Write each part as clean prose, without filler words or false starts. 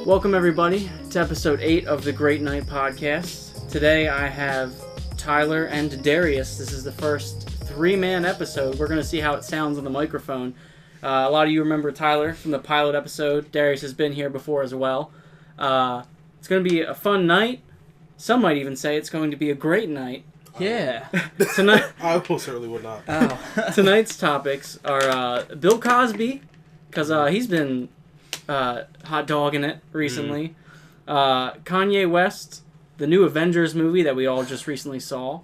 Welcome everybody to episode 8 of the Great Night Podcast. Today I have Tyler and Darrius. This is the first 3-man episode. We're going to see how it sounds on the microphone. A lot of you remember Tyler from the pilot episode. Darrius has been here before as well. It's going to be a fun night. Some might even say it's going to be a great night. Yeah. Tonight, I most certainly would not. Tonight's topics are Bill Cosby, because he's been hot dogging it recently. Kanye West, the new Avengers movie that we all just recently saw.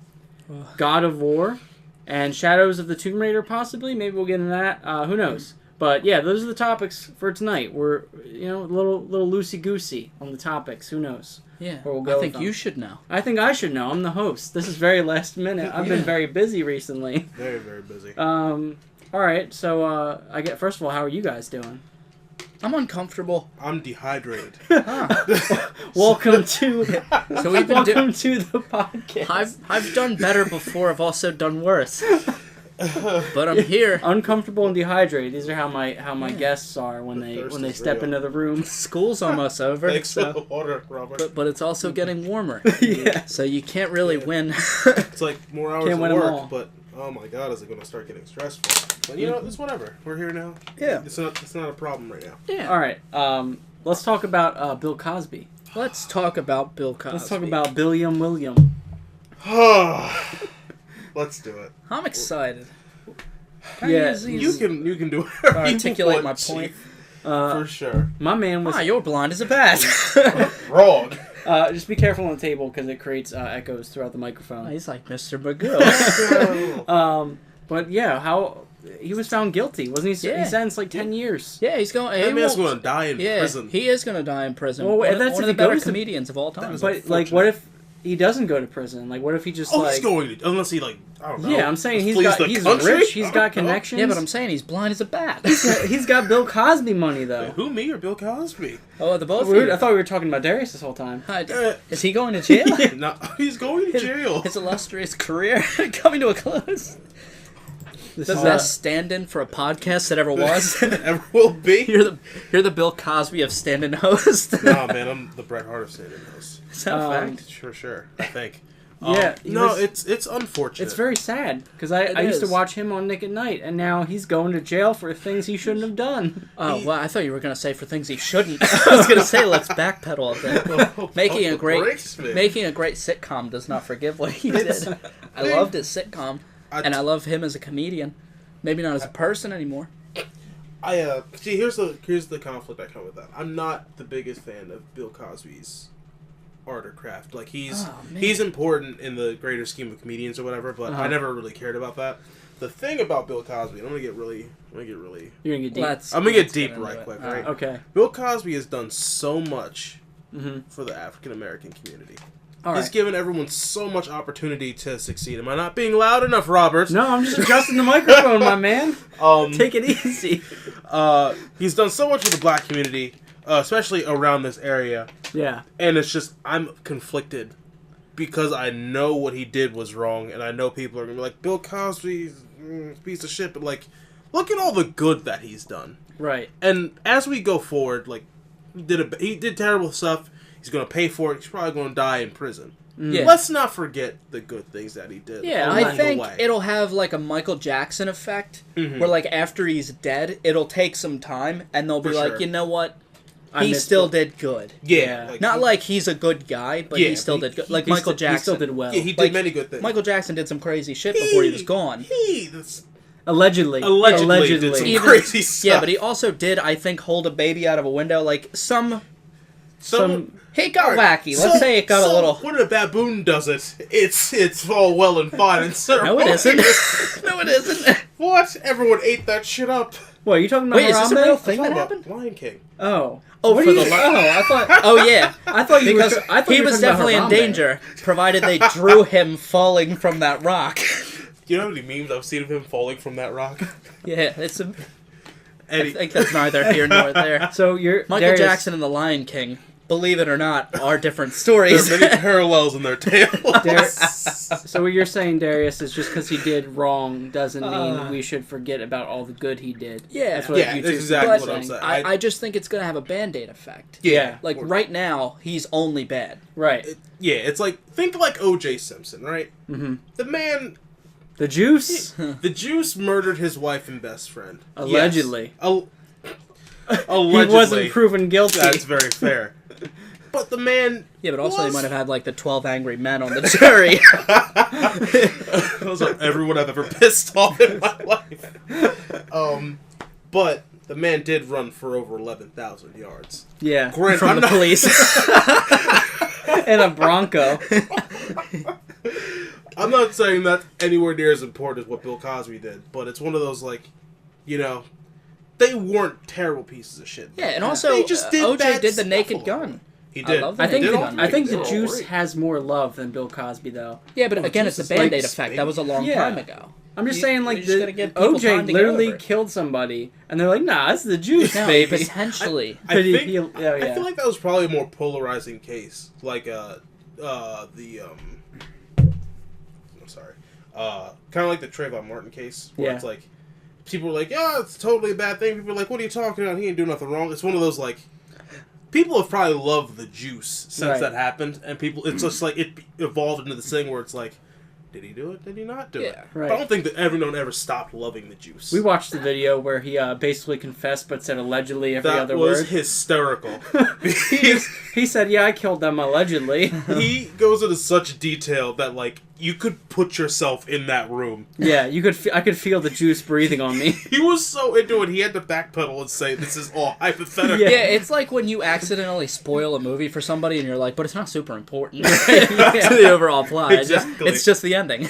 God of War, and Shadows of the Tomb Raider, possibly. Maybe we'll get into that. Who knows? But yeah, those are the topics for tonight. We're a little loosey-goosey on the topics. Who knows? Yeah, where we'll go I think you should know. I think I should know. I'm the host. This is very last minute. I've been very busy recently. Very, very busy. All right, so first of all, how are you guys doing? I'm uncomfortable. I'm dehydrated. Welcome to the podcast. I've done better before. I've also done worse. But I'm here. Uncomfortable and dehydrated. These are how my guests are when they step into the room. School's almost over. Thanks for the water, Robert. But it's also getting warmer. Yeah. So you can't really win. It's like more hours Can't of win 'em work, all. but oh my god, is it going to start getting stressful? But you know, it's whatever. We're here now. Yeah. It's not a problem right now. Yeah. All right. Let's talk about Bill Cosby. Let's talk about Bill Cosby. Let's talk about William. Let's do it. I'm excited. Yeah, You can do whatever articulate you my want, point. Chief. For sure. My man was... you're blind as a bat. Wrong. Just be careful on the table because it creates echoes throughout the microphone. He's like Mr. Magoo. But yeah, he was found guilty, wasn't he? Yeah. He sentenced like 10 years. Yeah, he's going. That man's going to die in prison. He is going to die in prison. Well, one that's of if the he better goes to- comedians of all time. But like, what if he doesn't go to prison? Like, what if he just he's going to, unless he I don't know. Yeah, I'm saying he's country? rich. He's got connections. Yeah, but I'm saying he's blind as a bat. He's got Bill Cosby money though. Wait, who, me or Bill Cosby? Oh, the both of you. I thought we were talking about Darrius this whole time. Is he going to jail? No, he's going to jail. His illustrious career coming to a close. The best stand-in for a podcast that ever was. Ever will be. You're the Bill Cosby of stand-in host. Nah, man, I'm the Bret Hart of stand-in host. Is that a fact? Sure. I think. Yeah. It's unfortunate. It's very sad because I used to watch him on Nick at Night, and now he's going to jail for things he shouldn't have done. Oh, well, I thought you were going to say for things he shouldn't. I was going to say let's backpedal a bit. Making a great sitcom does not forgive what he did. I loved his sitcom, and I love him as a comedian. Maybe not as a person anymore. See, here's the conflict I come with that. I'm not the biggest fan of Bill Cosby's art or craft. Like he's important in the greater scheme of comedians or whatever, but I never really cared about that. The thing about Bill Cosby, I'm gonna get really. You're gonna get deep. I'm gonna get deep right quick. Right? Okay. Bill Cosby has done so much for the African American community. He's given everyone so much opportunity to succeed. Am I not being loud enough, Robert? No, I'm just adjusting the microphone, my man. Take it easy. He's done so much for the black community, especially around this area. Yeah. And it's just, I'm conflicted because I know what he did was wrong, and I know people are going to be like, Bill Cosby's a piece of shit, but like, look at all the good that he's done. Right. And as we go forward, like, he did terrible stuff. He's going to pay for it. He's probably going to die in prison. Yeah. Let's not forget the good things that he did. Yeah, I think it'll have like a Michael Jackson effect, where like after he's dead, it'll take some time, and they'll be like, you know what? He still did good. Yeah. Not like he's a good guy, but he still did good. Like Michael Jackson. He still did well. Yeah, he did many good things. Michael Jackson did some crazy shit before he was gone. Allegedly did some crazy stuff. Yeah, but he also did, I think, hold a baby out of a window. Like some he got wacky. Let's say it got a little. When a baboon does it, it's all well and fine. And no, it isn't. No, it isn't. What? Everyone ate that shit up. What, are you talking about? Wait, is this a real thing that happened? Lion King. Oh, I thought. Oh yeah, I thought you because I thought he you were was talking about definitely in Harambe. danger, provided they drew him falling from that rock. You know how many memes I've seen of him falling from that rock? Yeah, it's a. I think that's neither here nor there. So you're Michael Jackson and the Lion King. believe it or not, are different stories. There are many parallels in their tales. So what you're saying, Darrius, is just because he did wrong doesn't mean we should forget about all the good he did. Yeah. That's what Yeah, you that's two exactly are what I'm saying. saying. I just think it's going to have a Band-Aid effect. Yeah. Like, right now, he's only bad. Right. It's like, think like O.J. Simpson, right? Mm-hmm. The man... The juice? The juice murdered his wife and best friend. Allegedly. Yes. He Allegedly. wasn't proven guilty. That's very fair. But the man... Yeah, but also he might have had, like, the 12 Angry Men on the jury. Those are everyone I've ever pissed off in my life. But the man did run for over 11,000 yards. Yeah. From the police. In a Bronco. I'm not saying that anywhere near as important as what Bill Cosby did, but it's one of those, like, you know, they weren't terrible pieces of shit. Yeah, and also They just did OJ bad did the stuff Naked along Gun. He did. I love the I think Naked the, Gun. I think the Oh, juice great. has more love than Bill Cosby, though. Yeah, but again, it's Jesus, the Band-Aid like, effect. That was a long Yeah. time ago. I'm just You- saying, you like, just gotta give people OJ time to get literally over it. killed somebody, and they're like, nah, it's the juice, No, baby. potentially. I But he- think- he- oh, yeah. I feel like that was probably a more polarizing case. Like, I'm sorry. Kind of like the Trayvon Martin case, where Yeah. it's like, people were like, yeah, it's totally a bad thing. People are like, what are you talking about? He ain't doing nothing wrong. It's one of those, like, people have probably loved the juice since Right. that happened, and people, it's just like, it evolved into this thing where it's like, did he do it? Did he not do it? Yeah. Right. But I don't think that everyone ever stopped loving the juice. We watched the video where he basically confessed but said allegedly every that other was word. hysterical. He said, yeah, I killed them allegedly. He goes into such detail that, like, you could put yourself in that room. Yeah, I could feel the juice breathing on me. He was so into it, he had to backpedal and say, this is all hypothetical. Yeah, it's like when you accidentally spoil a movie for somebody and you're like, but it's not super important to Yeah. the overall plot. Exactly. It's just the ending.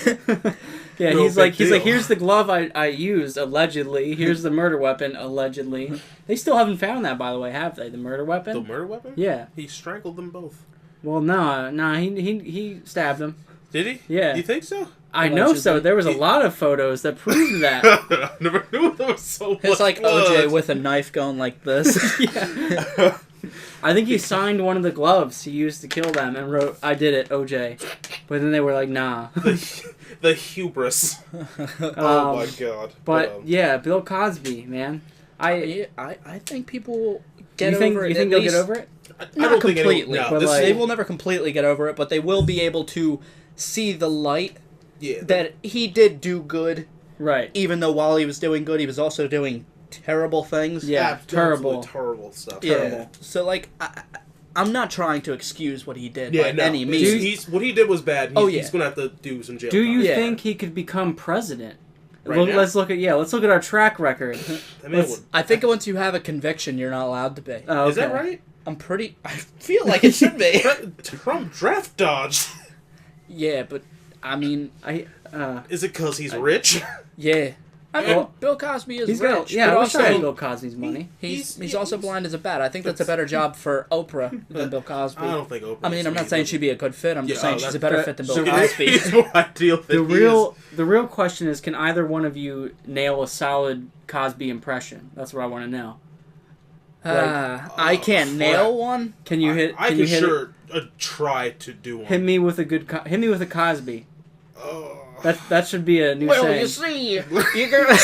Yeah, No he's like, big deal. here's the glove I used, allegedly. Here's the murder weapon, allegedly. They still haven't found that, by the way, have they? The murder weapon? The murder weapon? Yeah. He strangled them both. Well, he stabbed him. Did he? Yeah. You think so? I know so. Allegedly. There was a lot of photos that proved that. I never knew there was so much It's like blood. OJ with a knife going like this. Yeah. I think he signed one of the gloves he used to kill them and wrote, I did it, OJ. But then they were like, nah. the hubris. Oh my god. But, yeah, Bill Cosby, man. I think people will get you think, over it. You think at they'll least, get over it? I Not don't think completely, anyone, but this, like- they will never completely get over it, but they will be able to see the light yeah, that he did do good, Right. even though while he was doing good, he was also doing terrible things. Yeah, absolutely terrible. terrible stuff. Yeah. Terrible. So, like, I'm not trying to excuse what he did Yeah, by no. any means. He's what he did was bad. Oh, yeah. He's gonna have to do some jail Do time. you Yeah. think he could become president? Right now? Let's look at our track record. That man let's- would- I think once you have a conviction, you're not allowed to be. Oh, Is that okay. right? I feel like it should be. Trump draft dodge. Yeah, but, I mean, Is it because he's rich? yeah. I mean, Well, Bill Cosby is He's rich, got, yeah, but I wish I also had Bill Cosby's money. he's also blind as a bat. I think that's a better job for Oprah than Bill Cosby. I don't think Oprah. I mean, I'm not saying she'd be a good fit. I'm just Yeah, saying she's a better fit than Bill so- Cosby. He's more ideal than The real question is, can either one of you nail a solid Cosby impression? That's what I want to know. I can't crap. nail one. Can you hit? I Can can you hit? sure try to do one. Hit me with a good. Hit me with a Cosby. Oh. That should be a new Well, saying. you see, you're gonna.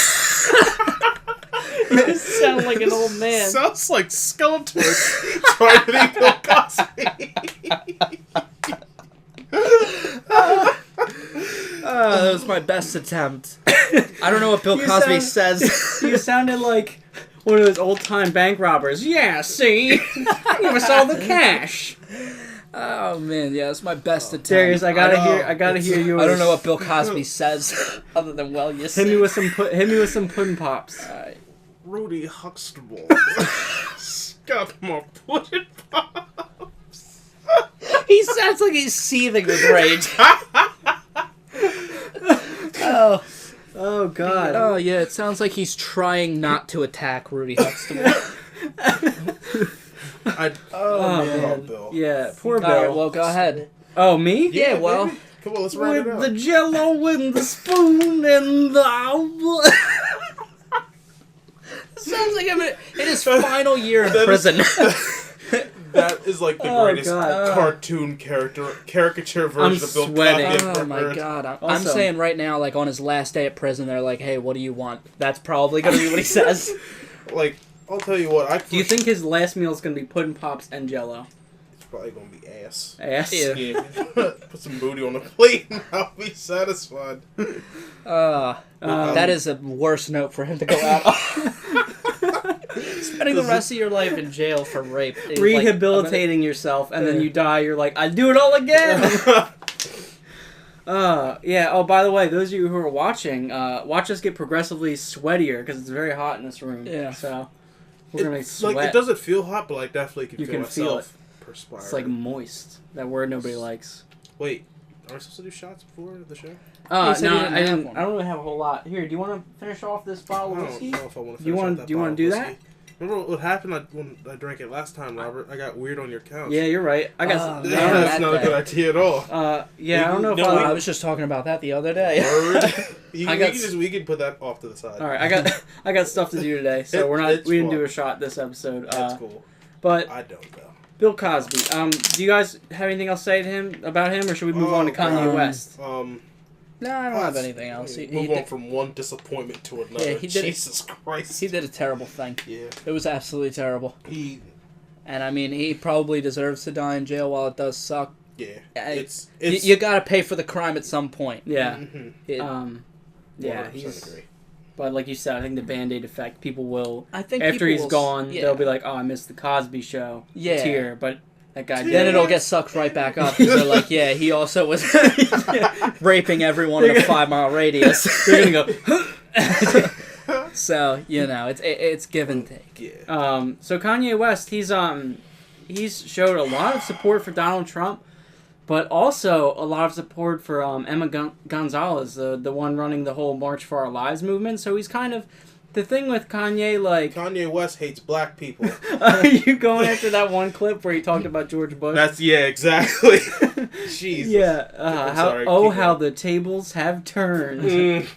You sound like an old man. Sounds like Skeletor trying to be Bill Cosby. That was my best attempt. I don't know what Bill You Cosby sound- says. You sounded like one of those old-time bank robbers. Yeah, see? Give us all the cash. Oh man, yeah, that's my best attempt. Darius, I gotta hear yours. I don't know what Bill Cosby says other than well, you see. Hit me with some pudding pops. Alright. Rudy Huxtable. Got more pudding pops. He sounds like he's seething with rage. Oh. Oh God. Oh yeah, it sounds like he's trying not to attack Rudy Huxtable. Oh man. Bill. Yeah, poor Bill. Alright, well, go ahead. Oh, me? Yeah, well, baby. Come on, let's round it With out. the jello and the spoon and the... sounds like I'm in his final year in prison. That is like the greatest cartoon caricature version of Bill Cosby. Oh my god! I'm saying right now, like on his last day at prison, they're like, "Hey, what do you want?" That's probably gonna be what he says. Like, I'll tell you what. Do you think his last meal is gonna be pudding pops and Jello? It's probably gonna be ass. Ass. Yeah. Put some booty on the plate, and I'll be satisfied. That is a worse note for him to go out on. Spending the rest of your life in jail for rape. Rehabilitating yourself, and then you die, you're like, I'd do it all again! Yeah, oh, by the way, those of you who are watching, watch us get progressively sweatier, because it's very hot in this room. Yeah. So, we're going to sweat. Like, it doesn't feel hot, but I definitely you feel myself perspiring. It's like moist. That word nobody likes. Wait, are we supposed to do shots before the show? No, I don't really have a whole lot. Here, do you want to finish off this bottle of whiskey? I don't know if I want to finish off that do you want to do that? Remember what happened when I drank it last time, Robert? I got weird on your couch. Yeah, you're right. That's not a good idea at all. I don't know if I was just talking about that the other day. We can put that off to the side. All right, I got stuff to do today, so we didn't do a shot this episode. That's cool. But I don't know. Bill Cosby. Do you guys have anything else to say about him, or should we move on to Kanye West? No, I don't have anything else. Move on from one disappointment to another. Yeah, Jesus Christ. He did a terrible thing. Yeah. It was absolutely terrible. And I mean, he probably deserves to die in jail while it does suck. Yeah. You gotta pay for the crime at some point. Yeah. Mm-hmm. Yeah, agree. But like you said, I think the Band-Aid effect, people will, I think after he's gone, they'll be like, oh, I missed the Cosby Show. Yeah. Tear, but that guy Then it'll get sucked right back up. Because they're like, yeah, he also was raping everyone in a 5-mile radius. They're going to go, So, it's give and take. Yeah. So Kanye West, he's showed a lot of support for Donald Trump, but also a lot of support for Emma Gonzalez, the one running the whole March for Our Lives movement. So he's kind of... The thing with Kanye, like... Kanye West hates black people. Are you going after that one clip where he talked about George Bush? Yeah, exactly. Jesus. Yeah. How the tables have turned. Here's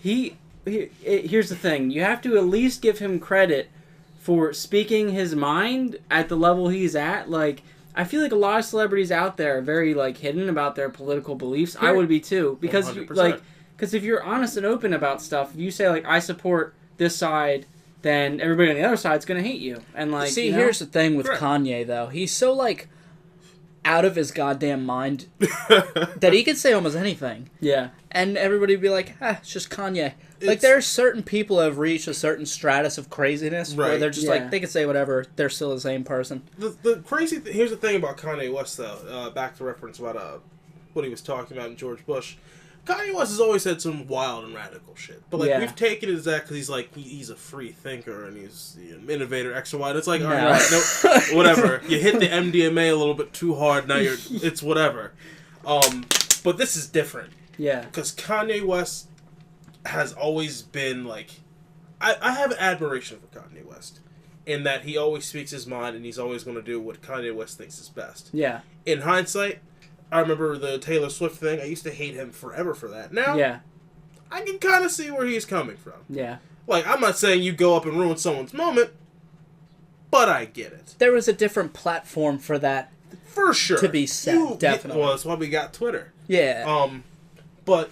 the thing. You have to at least give him credit for speaking his mind at the level he's at. Like, I feel like a lot of celebrities out there are very, like, hidden about their political beliefs. I would be, too. Because, 100%. Because if you're honest and open about stuff, if you say, like, I support this side, then everybody on the other side's going to hate you. And, like, see, here's the thing with Kanye, though. He's so, like, out of his goddamn mind that he could say almost anything. Yeah. And everybody would be like, it's just Kanye. Like, there are certain people who have reached a certain stratus of craziness where they're just like, they can say whatever, they're still the same person. The crazy here's the thing about Kanye West, though, back to reference about what he was talking about in George Bush. Kanye West has always said some wild and radical shit. But, like, we've taken it as that because he's, like, he's a free thinker and he's an innovator, X or Y. And it's like, all right, no, whatever. You hit the MDMA a little bit too hard, now it's whatever. But this is different. Yeah. Because Kanye West has always been, like... I have admiration for Kanye West in that he always speaks his mind and he's always going to do what Kanye West thinks is best. Yeah. In hindsight... I remember the Taylor Swift thing. I used to hate him forever for that. Now, I can kind of see where he's coming from. Yeah. Like, I'm not saying you go up and ruin someone's moment, but I get it. There was a different platform for that. For sure. To be set, definitely. Well, that's why we got Twitter. Yeah. But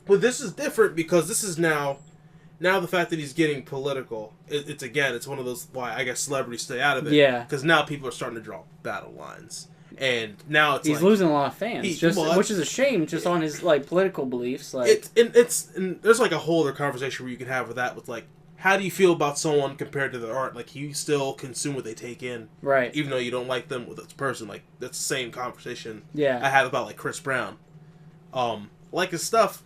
this is different because this is now the fact that he's getting political, it's one of those, why I guess celebrities stay out of it. Yeah. Because now people are starting to draw battle lines. And now he's losing a lot of fans, which is a shame, just on his like political beliefs. Like there's like a whole other conversation where you can have with that, with like, how do you feel about someone compared to their art? Like, you still consume what they take in, right? Even though you don't like them with this person, like that's the same conversation. Yeah, I have about like Chris Brown, like his stuff.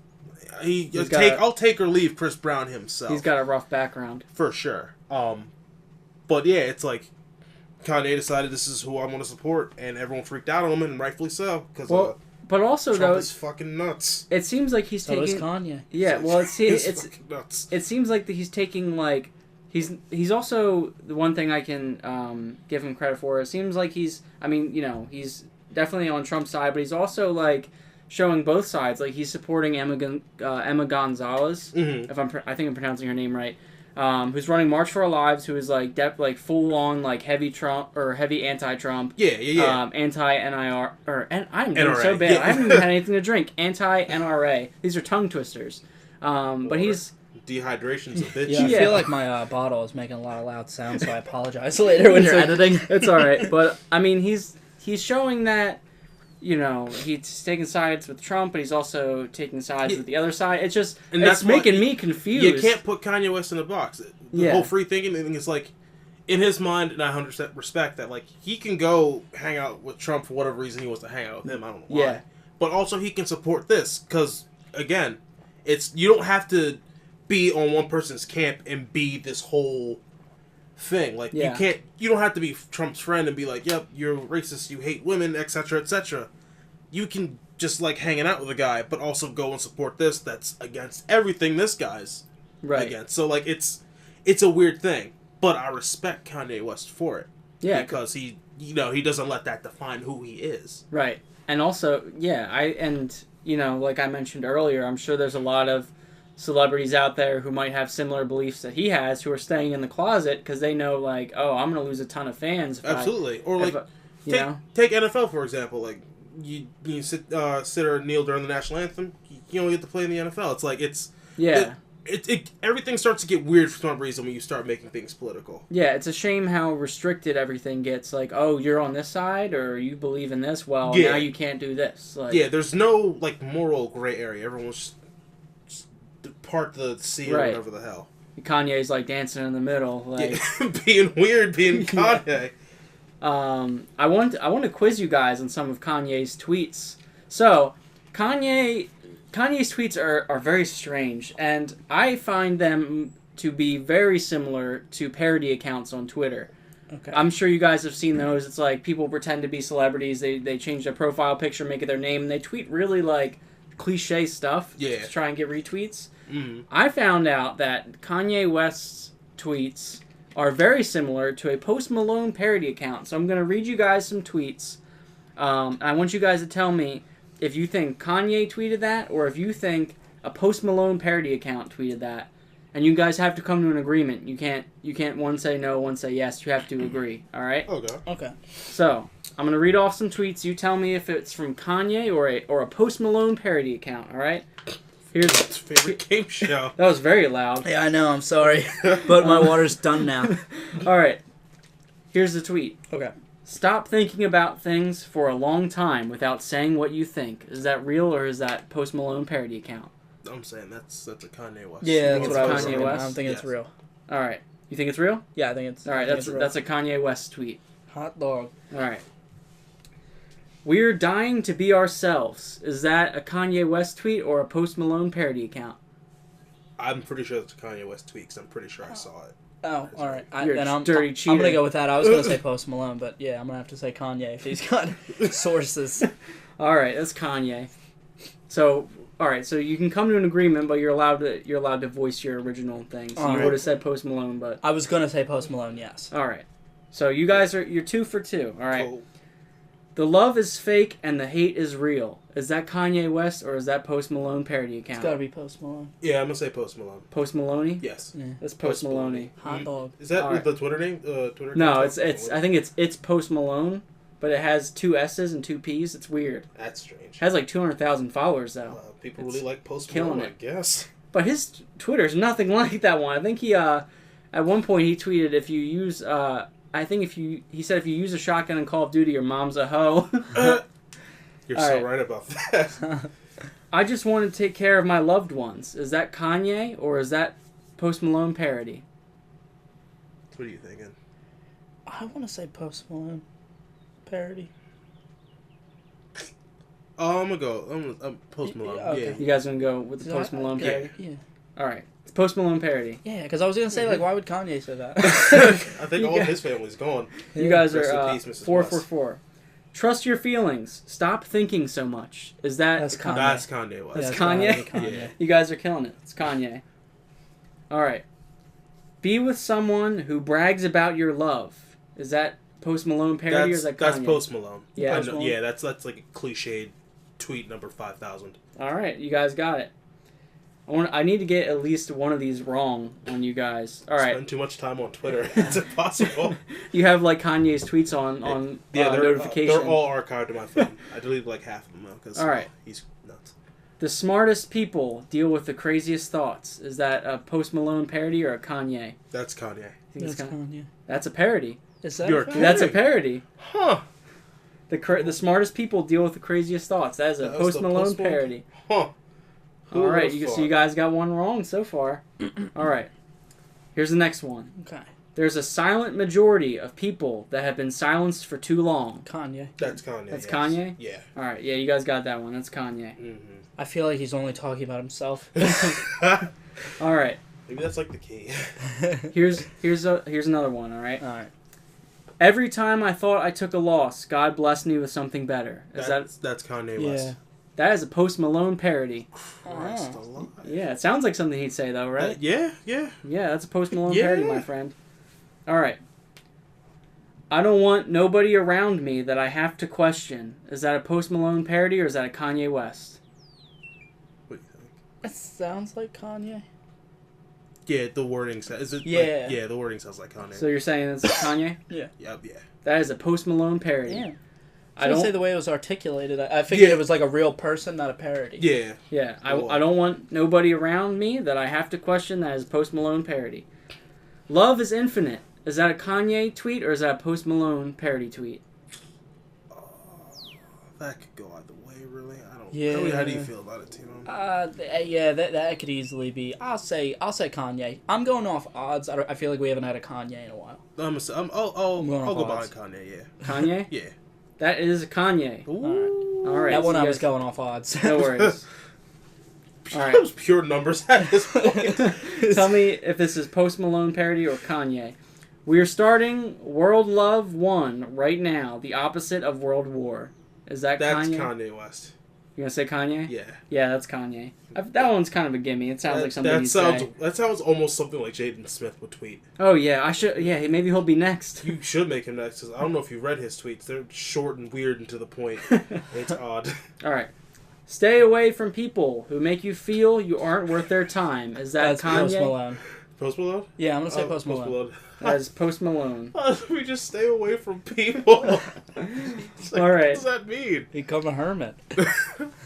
I'll take or leave Chris Brown himself. He's got a rough background for sure. But yeah, it's like. Kanye decided this is who I want to support, and everyone freaked out on him, and rightfully so. Because but also Trump though, is fucking nuts. It seems like he's taking. So is Kanye. Yeah, well, it's fucking nuts. It seems like he's taking like he's also the one thing I can give him credit for. It seems like he's he's definitely on Trump's side, but he's also like showing both sides. Like he's supporting Emma Gonzalez. Mm-hmm. I think I'm pronouncing her name right. who's running March for Our Lives, who is like full on like heavy Trump or heavy anti-Trump. Yeah. Anti-NIR I'm doing NRA. so bad. I haven't even had anything to drink. Anti-NRA. These are tongue twisters. But he's dehydration's a bitch. Yeah, I feel like my bottle is making a lot of loud sounds, so I apologize later when you're editing. It's all right, but I mean, he's showing that, you know, he's taking sides with Trump, but he's also taking sides with the other side. It's just it's making me confused. You can't put Kanye West in a box. The whole free thinking thing is like, in his mind, and I 100% respect that. Like, he can go hang out with Trump for whatever reason he wants to hang out with him. I don't know why. Yeah. But also, he can support this because, again, you don't have to be on one person's camp and be this whole thing. Like, you don't have to be Trump's friend and be like, yep, you're racist, you hate women, etc., etc. You can just like hanging out with a guy, but also go and support this that's against everything this guy's against. So, like, it's a weird thing, but I respect Kanye West for it. Yeah. Because he doesn't let that define who he is. Right. And also, like I mentioned earlier, I'm sure there's a lot of celebrities out there who might have similar beliefs that he has, who are staying in the closet because they know, like, oh, I'm going to lose a ton of fans. Absolutely. Take NFL, for example. Like, you sit or kneel during the national anthem, you don't get to play in the NFL. It's like, everything starts to get weird for some reason when you start making things political. Yeah, it's a shame how restricted everything gets. Like, oh, you're on this side, or you believe in this, well, now you can't do this. Like, there's no, like, moral gray area. Everyone's part the sea or whatever the hell. Kanye's like dancing in the middle, like being weird, being Kanye. I want to quiz you guys on some of Kanye's tweets. So, Kanye's tweets are very strange, and I find them to be very similar to parody accounts on Twitter. Okay. I'm sure you guys have seen those. It's like people pretend to be celebrities. They change their profile picture, make it their name, and they tweet really like cliche stuff to try and get retweets. Mm-hmm. I found out that Kanye West's tweets are very similar to a Post Malone parody account. So I'm going to read you guys some tweets. I want you guys to tell me if you think Kanye tweeted that or if you think a Post Malone parody account tweeted that. And you guys have to come to an agreement. You can't one say no, one say yes. You have to agree. All right? Okay. So I'm going to read off some tweets. You tell me if it's from Kanye or a Post Malone parody account. All right? Here's his favorite game show. That was very loud. Yeah, I know. I'm sorry. But my water's done now. All right. Here's the tweet. Okay. Stop thinking about things for a long time without saying what you think. Is that real or is that Post Malone parody account? I'm saying that's a Kanye West. Yeah, that's what I was saying. I don't think it's real. All right. You think it's real? Yeah, I think it's. All right. That's a Kanye West tweet. Hot dog. All right. We're dying to be ourselves. Is that a Kanye West tweet or a Post Malone parody account? I'm pretty sure it's a Kanye West tweet because I'm pretty sure I saw it. Oh, all right. I'm dirty cheater. I'm going to go with that. I was going to say Post Malone, but yeah, I'm going to have to say Kanye if he's got sources. All right, that's Kanye. So, all right, so you can come to an agreement, but you're allowed to voice your original thing. So you would have said Post Malone, but I was going to say Post Malone, yes. All right. So you guys you're 2 for 2, all right? Cool. The love is fake and the hate is real. Is that Kanye West or is that Post Malone parody account? It's got to be Post Malone. Yeah, I'm going to say Post Malone. Post Maloney? Yes. Yeah. That's Post Maloney. Hot dog. Is that the Twitter name? No, it's I think it's Post Malone, but it has 2 S's and 2 P's. It's weird. That's strange. It has like 200,000 followers though. People really like Post Malone, I guess. But his Twitter's nothing like that one. I think he at one point he tweeted if you use he said if you use a shotgun in Call of Duty, your mom's a hoe. You're so right about that. I just want to take care of my loved ones. Is that Kanye or is that Post Malone parody? What are you thinking? I want to say Post Malone parody. Oh, I'm Post Malone. Okay. Yeah. You guys gonna go with the Post Malone parody? Yeah. All right. It's Post Malone parody. Yeah, because I was gonna say why would Kanye say that? I think all of his family's gone. You guys are 4 for 4. Trust your feelings. Stop thinking so much. Is that... That's Kanye. That's Kanye West. That's Kanye? Yeah. You guys are killing it. It's Kanye. All right. Be with someone who brags about your love. Is that Post Malone parody or is that Kanye? That's Post Malone. Yeah. Yeah, that's like a cliched tweet number 5,000. All right. You guys got it. I need to get at least one of these wrong on you guys. All right. Spend too much time on Twitter. It's impossible. You have like Kanye's tweets on they're notification. They're all archived on my phone. I deleted like half of them though because he's nuts. The smartest people deal with the craziest thoughts. Is that a Post Malone parody or a Kanye? That's Kanye. That's Kanye. That's a parody. Is that? That's a parody. Huh. The smartest people deal with the craziest thoughts. That is a Post Malone parody. Huh. All right, so you guys got one wrong so far. All right. Here's the next one. Okay. There's a silent majority of people that have been silenced for too long. Kanye. That's Kanye. That's Kanye? Yeah. All right, yeah, you guys got that one. That's Kanye. Mm-hmm. I feel like he's only talking about himself. All right. Maybe that's like the key. Here's another one, all right? All right. Every time I thought I took a loss, God blessed me with something better. That's Kanye West. Yeah. That is a Post Malone parody. Christ alive. Yeah, it sounds like something he'd say though, right? Yeah. Yeah, that's a Post Malone parody, my friend. All right. I don't want nobody around me that I have to question. Is that a Post Malone parody or is that a Kanye West? What do you think? It sounds like Kanye. Yeah, the wording says. Is it? Yeah. Like, yeah, the wording sounds like Kanye. So you're saying it's Kanye? Yeah. Yep. Yeah. That is a Post Malone parody. Yeah. I don't say the way it was articulated. I figured it was like a real person, not a parody. Yeah. Yeah. I don't want nobody around me that I have to question. That is Post Malone parody. Love is infinite. Is that a Kanye tweet or is that a Post Malone parody tweet? That could go either way, really. I don't. Yeah. How do you feel about it, Timo? Yeah, that could easily be. I'll say Kanye. I'm going off odds. I feel like we haven't had a Kanye in a while. I'll go behind Kanye. Yeah. Kanye? Yeah. That is Kanye. Ooh. All right. That one I was going off odds. No worries. All right. That was pure numbers at this point. Tell me if this is Post Malone parody or Kanye. We are starting World Love 1 right now, the opposite of World War. Is that That's Kanye? Kanye West. You gonna say Kanye? Yeah. Yeah, that's Kanye. That one's kind of a gimme. It sounds like something That sounds almost something like Jaden Smith would tweet. Oh yeah, I should. Yeah, maybe he'll be next. You should make him next. Cause I don't know if you read his tweets. They're short and weird and to the point. It's odd. All right. Stay away from people who make you feel you aren't worth their time. Is that That's Kanye? Post Malone. Post Malone? Yeah, I'm gonna say Post Malone. That is Post Malone. We just stay away from people. All right. What does that mean? Become a hermit.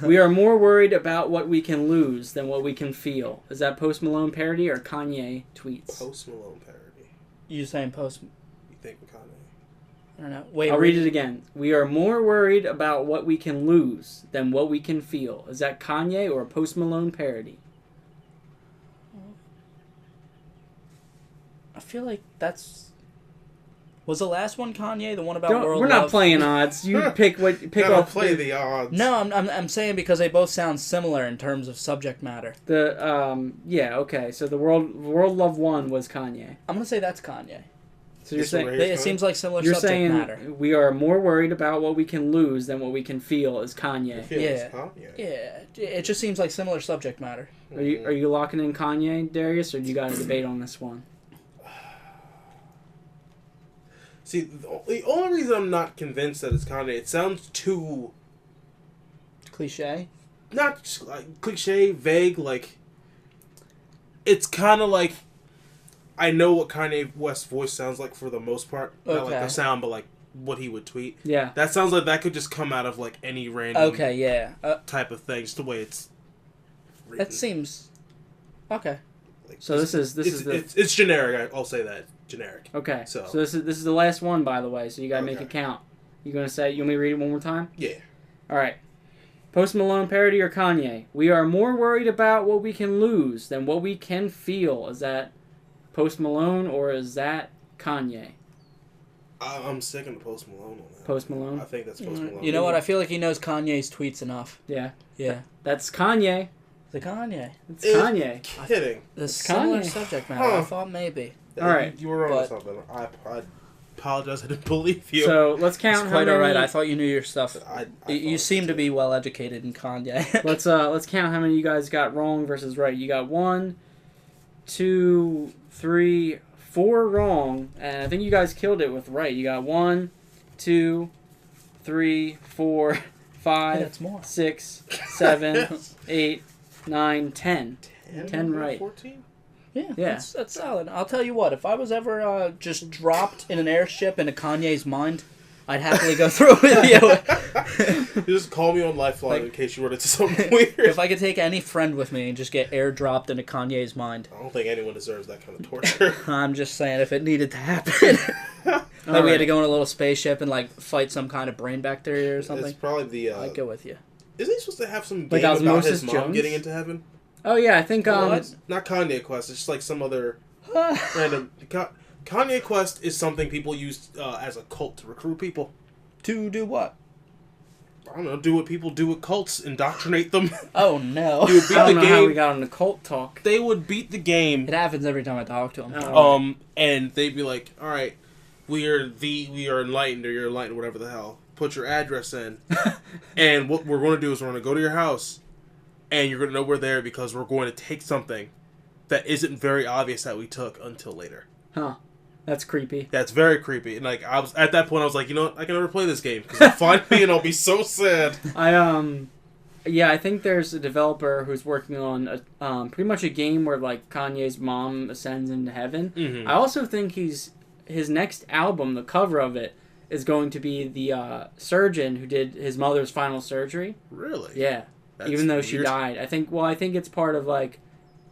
We are more worried about what we can lose than what we can feel. Is that Post Malone parody or Kanye tweets? Post Malone parody. You saying Post? You think Kanye? I don't know. Wait, I'll read it again. We are more worried about what we can lose than what we can feel. Is that Kanye or a Post Malone parody? I feel like that's. Was the last one Kanye? The one about world We're not love? playing odds. You pick Gotta play the odds. No, I'm saying because they both sound similar in terms of subject matter. Yeah, okay. So the World Love 1 was Kanye. I'm gonna say that's Kanye. So you're saying It seems like similar you're subject saying matter. We are more worried about what we can lose than what we can feel is Kanye. Yeah. Kanye. Yeah, it just seems like similar subject matter. Are you locking in Kanye, Darrius, or do you got a debate on this one? See, the only reason I'm not convinced that it's Kanye, it sounds too Cliche. not just, like cliche, vague. Like it's kind of like I know what Kanye West's voice sounds like for the most part. Not like the sound, but like what he would tweet. Yeah. That sounds like that could just come out of like any random Okay, yeah. type of thing. Just the way it's written. That seems okay. Like, So it's generic. I'll say that generic. Okay. So this is the last one, by the way. So you gotta make it count. You gonna say? You want me to read it one more time? Yeah. All right. Post Malone parody or Kanye? We are more worried about what we can lose than what we can feel. Is that Post Malone or is that Kanye? I'm sticking to Post Malone on that. Post Malone? I think that's Post Malone. You know what? I feel like he knows Kanye's tweets enough. Yeah. Yeah. That's Kanye. The Kanye. It's Kanye. Kidding. The similar Kanye. subject matter. I thought maybe. All right. You were wrong on something. I apologize. I didn't believe you. So let's count. It's quite how all many... right. I thought you knew your stuff. I You seem to be well educated in Kanye. Let's count how many you guys got wrong versus right. You got 1, 2, 3, 4 wrong, and I think you guys killed it with right. You got 1, 2, 3, 4, 5, 6, 7, 8, 9, 10. 10 right. 14? Yeah. That's solid. I'll tell you what, if I was ever just dropped in an airship into Kanye's mind, I'd happily go through it with you. You just call me on Lifeline in case you run into something weird. If I could take any friend with me and just get airdropped into Kanye's mind. I don't think anyone deserves that kind of torture. I'm just saying, if it needed to happen. Like we had to go in a little spaceship and like fight some kind of brain bacteria or something. It's probably the... I'd go with you. Isn't he supposed to have some like game about his Jones? mom getting into heaven? Oh, yeah, I think... Not Kanye Quest, it's just like some other random... Kanye Quest is something people use as a cult to recruit people. To do what? I don't know, do what people do with cults, indoctrinate them. Oh, no. They would beat I don't the know game. how we got on the cult talk. They would beat the game. It happens every time I talk to him. And they'd be like, alright, we are enlightened, or you're enlightened, whatever the hell. Put your address in. And what we're going to do is we're going to go to your house, and you're going to know we're there because we're going to take something that isn't very obvious that we took until later. Huh. That's creepy. That's very creepy. And like, I was at that point, I was like, you know what? I can never play this game because they'll find me and I'll be so sad. I think there's a developer who's working on pretty much a game where like Kanye's mom ascends into heaven. Mm-hmm. I also think his next album, the cover of it, is going to be the surgeon who did his mother's final surgery. Really? Yeah. That's even though she weird. died. I think it's part of like,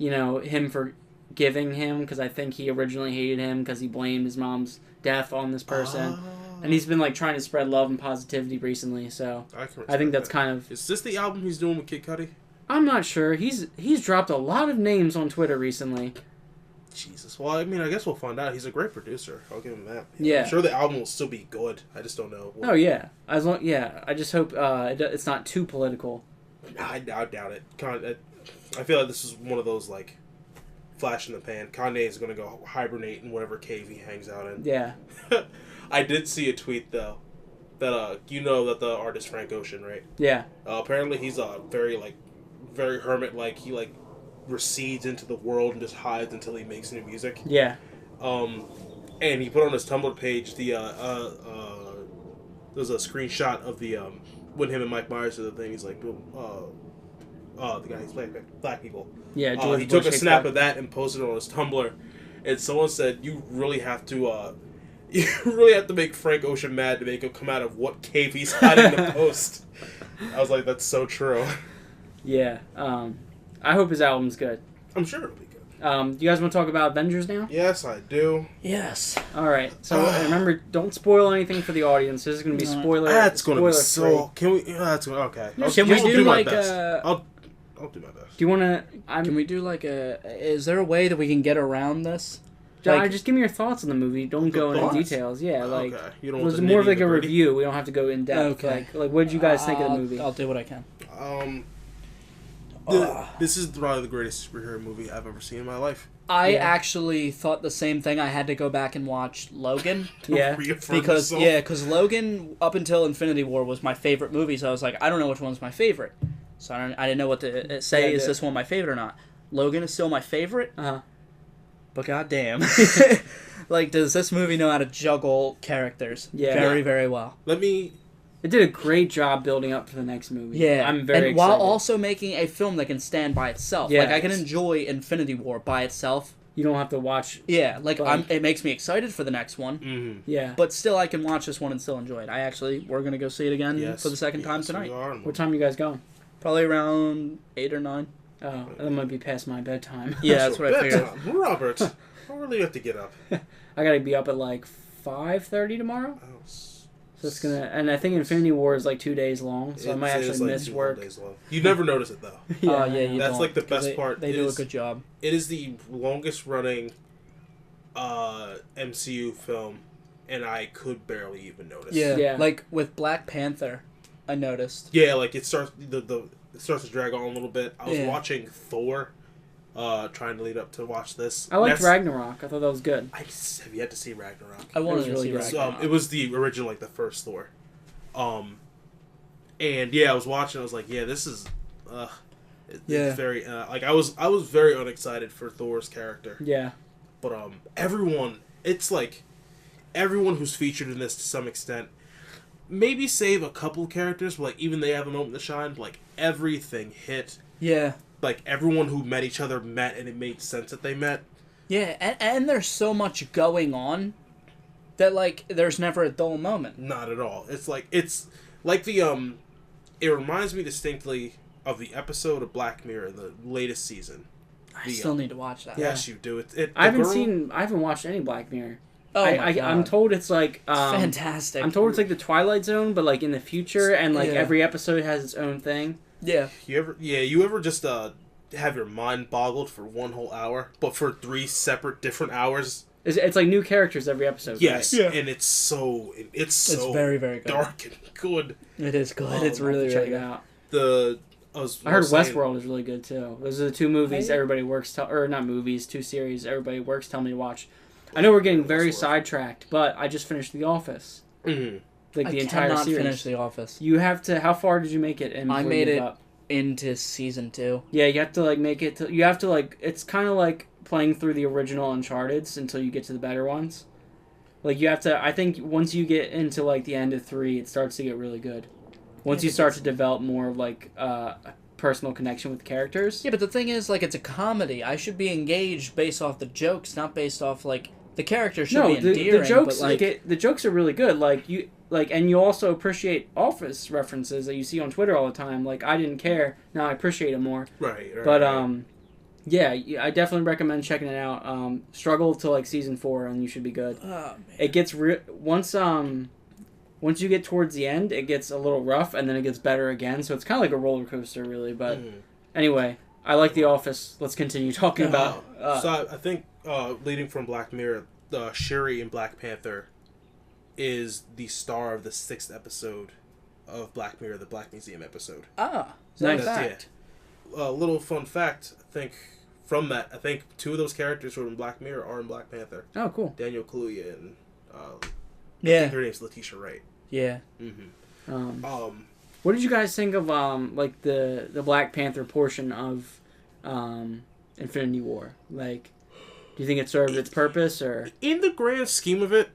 him forgiving him because I think he originally hated him because he blamed his mom's death on this person. And he's been like trying to spread love and positivity recently, so I think that's kind of... Is this the album he's doing with Kid Cudi? I'm not sure. He's dropped a lot of names on Twitter recently. Jesus. Well, I mean, I guess we'll find out. He's a great producer. I'll give him that. Yeah. I'm sure the album will still be good. I just don't know. Oh yeah. I just hope it's not too political. I doubt it. I feel like this is one of those like flash in the pan. Kanye is going to go hibernate in whatever cave he hangs out in. Yeah. I did see a tweet though that that the artist Frank Ocean, right? Yeah. Apparently he's very hermit like. He like recedes into the world and just hides until he makes new music. Yeah. And he put on his Tumblr page there's a screenshot of the when him and Mike Myers did the thing. He's like, the guy who's playing Black People. Yeah. George He took Bush a snap of that and posted it on his Tumblr, and someone said, "You really have to make Frank Ocean mad to make him come out of what cave he's hiding to post." I was like, "That's so true." Yeah. I hope his album's good. I'm sure it'll be good. Do you guys want to talk about Avengers now? Yes, I do. Yes. All right. So remember, don't spoil anything for the audience. This is going to be spoiler. That's going to be spoiler so. Can we? That's okay. Can we do like I'll do my best. Do you want to? Can we do like is there a way that we can get around this? Just give me your thoughts on the movie. Don't go into details. Yeah, like you don't it want was the more of like a nitty-gritty? review. We don't have to go in depth. Okay. Like what did you guys think of the movie? I'll do what I can. This is probably the greatest superhero movie I've ever seen in my life. I actually thought the same thing. I had to go back and watch Logan. Yeah. Because Logan up until Infinity War was my favorite movie. So I was like, I don't know which one's my favorite. So I didn't know what to say. Is this one my favorite or not? Logan is still my favorite. But goddamn, like, does this movie know how to juggle characters? Yeah. Very, very well. It did a great job building up to the next movie. Yeah, I'm very excited. While also making a film that can stand by itself. Yeah. Like, I can enjoy Infinity War by itself. You don't have to watch. Yeah, it makes me excited for the next one. Mm-hmm. Yeah. But still, I can watch this one and still enjoy it. We're going to go see it again for the second time tonight. What time are you guys going? Probably around 8 or 9. Oh, that might be past my bedtime. Yeah, that's what I figured. Robert, how early do you have to get up? I gotta be up at like 5:30 tomorrow. Oh, so it's and I think Infinity War is like 2 days long, so I might actually miss work. You never notice it though. Yeah, that's like the best part. They do a good job. It is the longest running MCU film, and I could barely even notice. Yeah. Like with Black Panther, I noticed. Yeah, like it starts it starts to drag on a little bit. I was watching Thor, trying to lead up to watch this. I liked Ragnarok. I thought that was good. I have yet to see Ragnarok. I wanted to see Ragnarok. It was the original, like the first Thor. And yeah, I was watching. I was like, yeah, this is, it's very like I was very unexcited for Thor's character. Yeah. But everyone who's featured in this to some extent. Maybe save a couple characters, but like even they have a moment to shine. Like everything hit. Yeah. like everyone who met each other met, and it made sense that they met. Yeah, and there's so much going on that like there's never a dull moment. Not at all. It's like the It reminds me distinctly of the episode of Black Mirror, the latest season. I still need to watch that. Yes, you do. I haven't watched any Black Mirror. Oh my God. I'm told it's like it's fantastic. I'm told it's like the Twilight Zone, but like in the future, and like every episode has its own thing. Yeah. You ever just have your mind boggled for one whole hour, but for 3 separate different hours? It's like new characters every episode. Yes, right? And it's so very, very good. dark and good. It is good. It's really, really good. Out. I heard Westworld is really good too. Those are the 2 movies everybody works or not movies, 2 series everybody works tell me to watch. I know we're getting very sidetracked, but I just finished The Office. Mm-hmm. Like the entire series. I cannot finish The Office. You have to. How far did you make it? I made it into season 2. Yeah, you have to like make it. You have to like. It's kind of like playing through the original Uncharted's until you get to the better ones. Like you have to. I think once you get into like the end of 3, it starts to get really good. Once you start to develop more of like a personal connection with the characters. Yeah, but the thing is, like, it's a comedy. I should be engaged based off the jokes, not based off like the characters should be endearing. The jokes, but, like, the jokes are really good. Like and you also appreciate Office references that you see on Twitter all the time. Like I didn't care, now I appreciate them more. Right. But yeah, I definitely recommend checking it out. Struggle to like season 4, and you should be good. Oh, man. It gets once you get towards the end, it gets a little rough, and then it gets better again. So it's kind of like a roller coaster, really. But anyway, I like The Office. Let's continue talking about. So I think leading from Black Mirror, Shuri in Black Panther is the star of the 6th episode of Black Mirror, the Black Museum episode. Nice. Fact. Little fun fact, I think, from that, I think 2 of those characters who are in Black Mirror are in Black Panther. Oh, cool. Daniel Kaluuya and I think her name's Letitia Wright. Yeah. Mm-hmm. What did you guys think of like the Black Panther portion of Infinity War? Like, do you think it served its purpose, or in the grand scheme of it,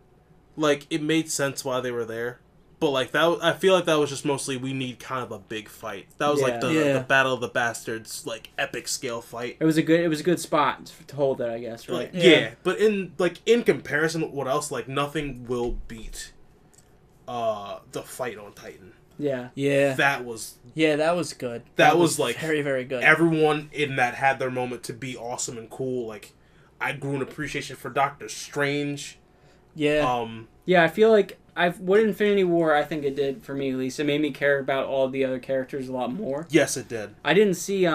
like it made sense why they were there? But like that, I feel like that was just mostly we need kind of a big fight. That was like the Battle of the Bastards, like epic scale fight. It was a good spot to hold it, I guess, right? Yeah, but in comparison with what else, like nothing will beat the fight on Titan. Yeah. That was good. That was like very, very good. Everyone in that had their moment to be awesome and cool. Like I grew an appreciation for Doctor Strange. Yeah. Yeah, I feel like what Infinity War, I think it did for me at least. It made me care about all the other characters a lot more. Yes, it did. I didn't see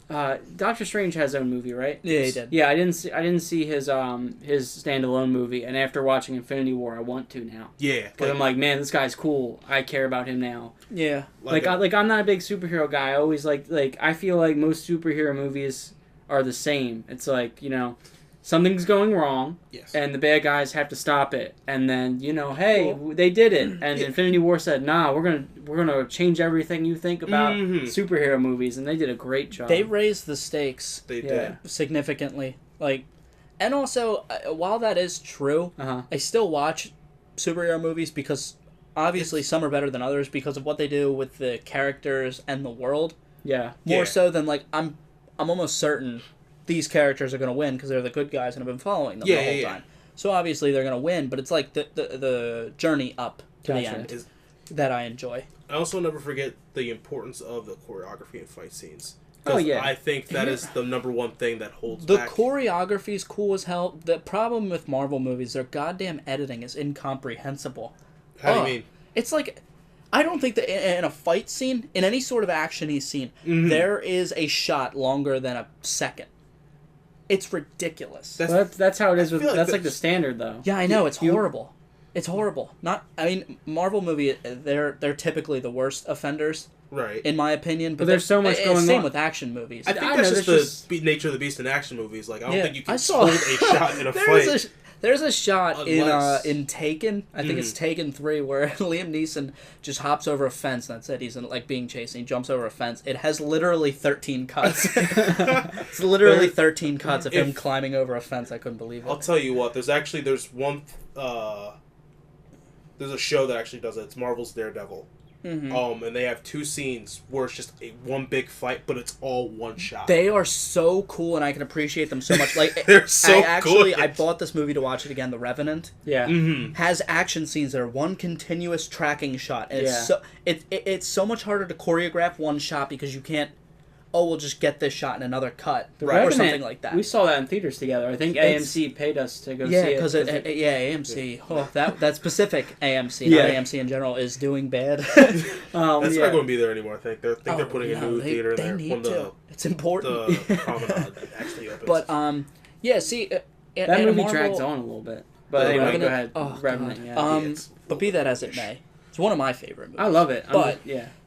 Doctor Strange has his own movie, right? Yeah, he did. Yeah, I didn't see his standalone movie, and after watching Infinity War, I want to now. Yeah, because I'm like, man, this guy's cool. I care about him now. Yeah, I'm not a big superhero guy. I always like I feel like most superhero movies are the same. It's like, something's going wrong, and the bad guys have to stop it, and then hey, they did it, and Infinity War said, nah, we're gonna change everything you think about superhero movies, and they did a great job. They raised the stakes. They did significantly, and also while that is true, I still watch superhero movies because obviously some are better than others because of what they do with the characters and the world. Yeah, more so than I'm almost certain these characters are going to win because they're the good guys and I've been following them the whole time. So obviously they're going to win, but it's like the journey up to the end that I enjoy. I also never forget the importance of the choreography and fight scenes. Oh, yeah. I think that is the number one thing that holds back. The choreography is cool as hell. The problem with Marvel movies, their goddamn editing is incomprehensible. How do you mean? It's like, I don't think that in a fight scene, in any sort of action-y scene, there is a shot longer than a second. It's ridiculous. That's how it is. That's like the standard, though. Yeah, I know. It's horrible. It's horrible. Marvel movie, they're typically the worst offenders. Right. In my opinion. But there's so much going on. Same with action movies. I think that's just the nature of the beast in action movies. Like, I don't think you can hold a shot in a fight. There's a shot in Taken, I think it's Taken 3, where Liam Neeson just hops over a fence. That's it. He's being chased, and he jumps over a fence. It has literally 13 cuts. It's literally 13 cuts of him climbing over a fence. I couldn't believe it. I'll tell you what. There's one. There's a show that actually does it. It's Marvel's Daredevil. And they have 2 scenes where it's just one big fight, but it's all one shot. They are so cool, and I can appreciate them so much. Like they're so good. I bought this movie to watch it again. The Revenant. Yeah. Has action scenes that are one continuous tracking shot. And it's so much harder to choreograph one shot because you can't. Oh, we'll just get this shot in another cut, or something like that. We saw that in theaters together. I think AMC paid us to go see it. Because AMC. Oh, that specific AMC, not AMC in general, is doing bad. That's not going to be there anymore. I think they're putting a new theater in there. They need to. It's important. The promenade actually opens. But that movie drags on a little bit. But anyway, go ahead. Revenant. But be that as it may, it's one of my favorite movies. I love it. But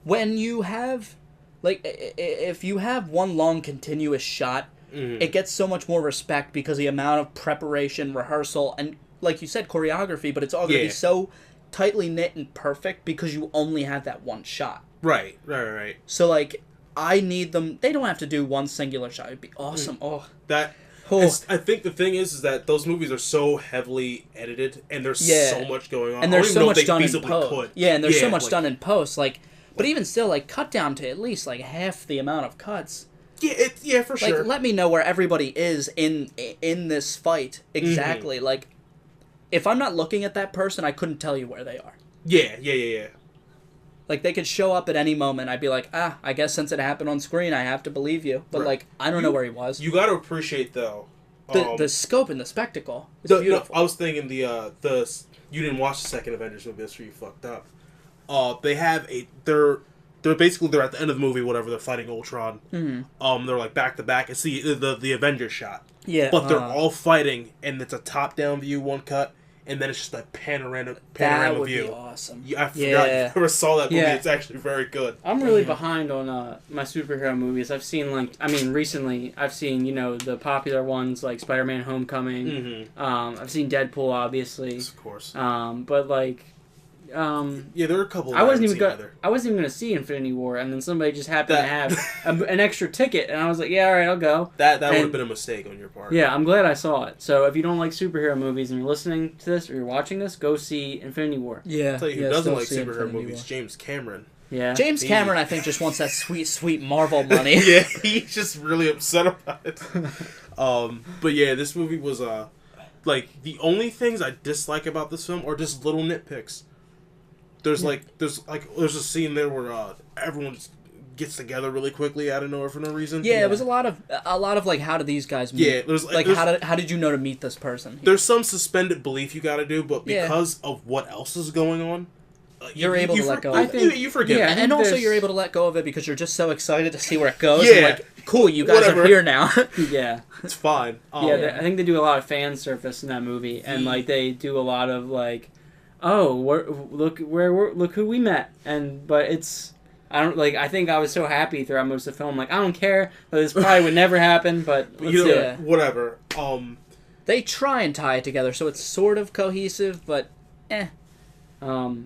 when you have. Like, if you have one long continuous shot, it gets so much more respect because the amount of preparation, rehearsal, and, like you said, choreography, but it's all going to be so tightly knit and perfect because you only have that one shot. Right. So, like, I need them... They don't have to do one singular shot. It'd be awesome. I think the thing is that those movies are so heavily edited, and there's so much going on. And there's so much done in post. Could. Yeah, and there's so much done in post, like... But even still, like, cut down to at least, like, half the amount of cuts. Yeah, for sure. Like, let me know where everybody is in this fight exactly. Like, if I'm not looking at that person, I couldn't tell you where they are. Yeah. Like, they could show up at any moment. I'd be like, I guess since it happened on screen, I have to believe you. But, like, I don't know where he was. You got to appreciate, though... The scope and the spectacle. It's beautiful. No, I was thinking you didn't watch the second Avengers movie, that's where you fucked up. They have they're at the end of the movie, whatever, they're fighting Ultron. They're like back to back. It's the Avengers shot. Yeah. But they're all fighting, and it's a top down view, one cut, and then it's just a panorama view. That would be awesome. I forgot you never saw that movie. It's actually very good. I'm really behind on my superhero movies. I've seen recently I've seen the popular ones like Spider-Man: Homecoming. I've seen Deadpool, obviously. Of course. But like. There are a couple. I wasn't even going to see Infinity War, and then somebody just happened to have an extra ticket, and I was like, "Yeah, all right, I'll go." That would have been a mistake on your part. Yeah, I'm glad I saw it. So if you don't like superhero movies and you're listening to this or you're watching this, go see Infinity War. Yeah, I'll tell you who doesn't like superhero movies? James Cameron. Yeah, James Cameron, I think, just wants that sweet Marvel money. Yeah, he's just really upset about it. But yeah, this movie was like the only things I dislike about this film are just little nitpicks. There's a scene there where everyone just gets together really quickly out of nowhere for no reason. Yeah, it was a lot of like, how do these guys meet? Yeah, how did you know to meet this person? There's some suspended belief you got to do, but because of what else is going on, you're able to let go. I think you forget. Yeah, and also you're able to let go of it because you're just so excited to see where it goes. Yeah, and like, cool, you guys are here now. Yeah, it's fine. I think they do a lot of fan service in that movie, and like they do a lot of like. Look who we met, but it's I think I was so happy throughout most of the film. Like, I don't care, but this probably would never happen. But let's do it. Whatever. They try and tie it together so it's sort of cohesive, but So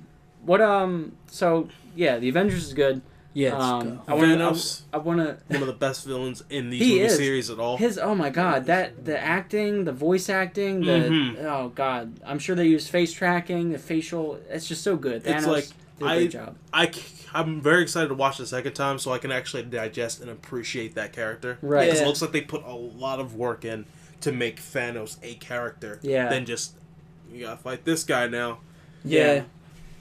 yeah, the Avengers is good. Yeah, I want to. One of the best villains in these movie series at all. Oh my god, the acting, the voice acting, oh god, I'm sure they use face tracking, the facial. It's just so good. Thanos did a great job. I'm very excited to watch the second time so I can actually digest and appreciate that character. Right. Because it looks like they put a lot of work in to make Thanos a character. Yeah. Than just you gotta fight this guy now. Yeah.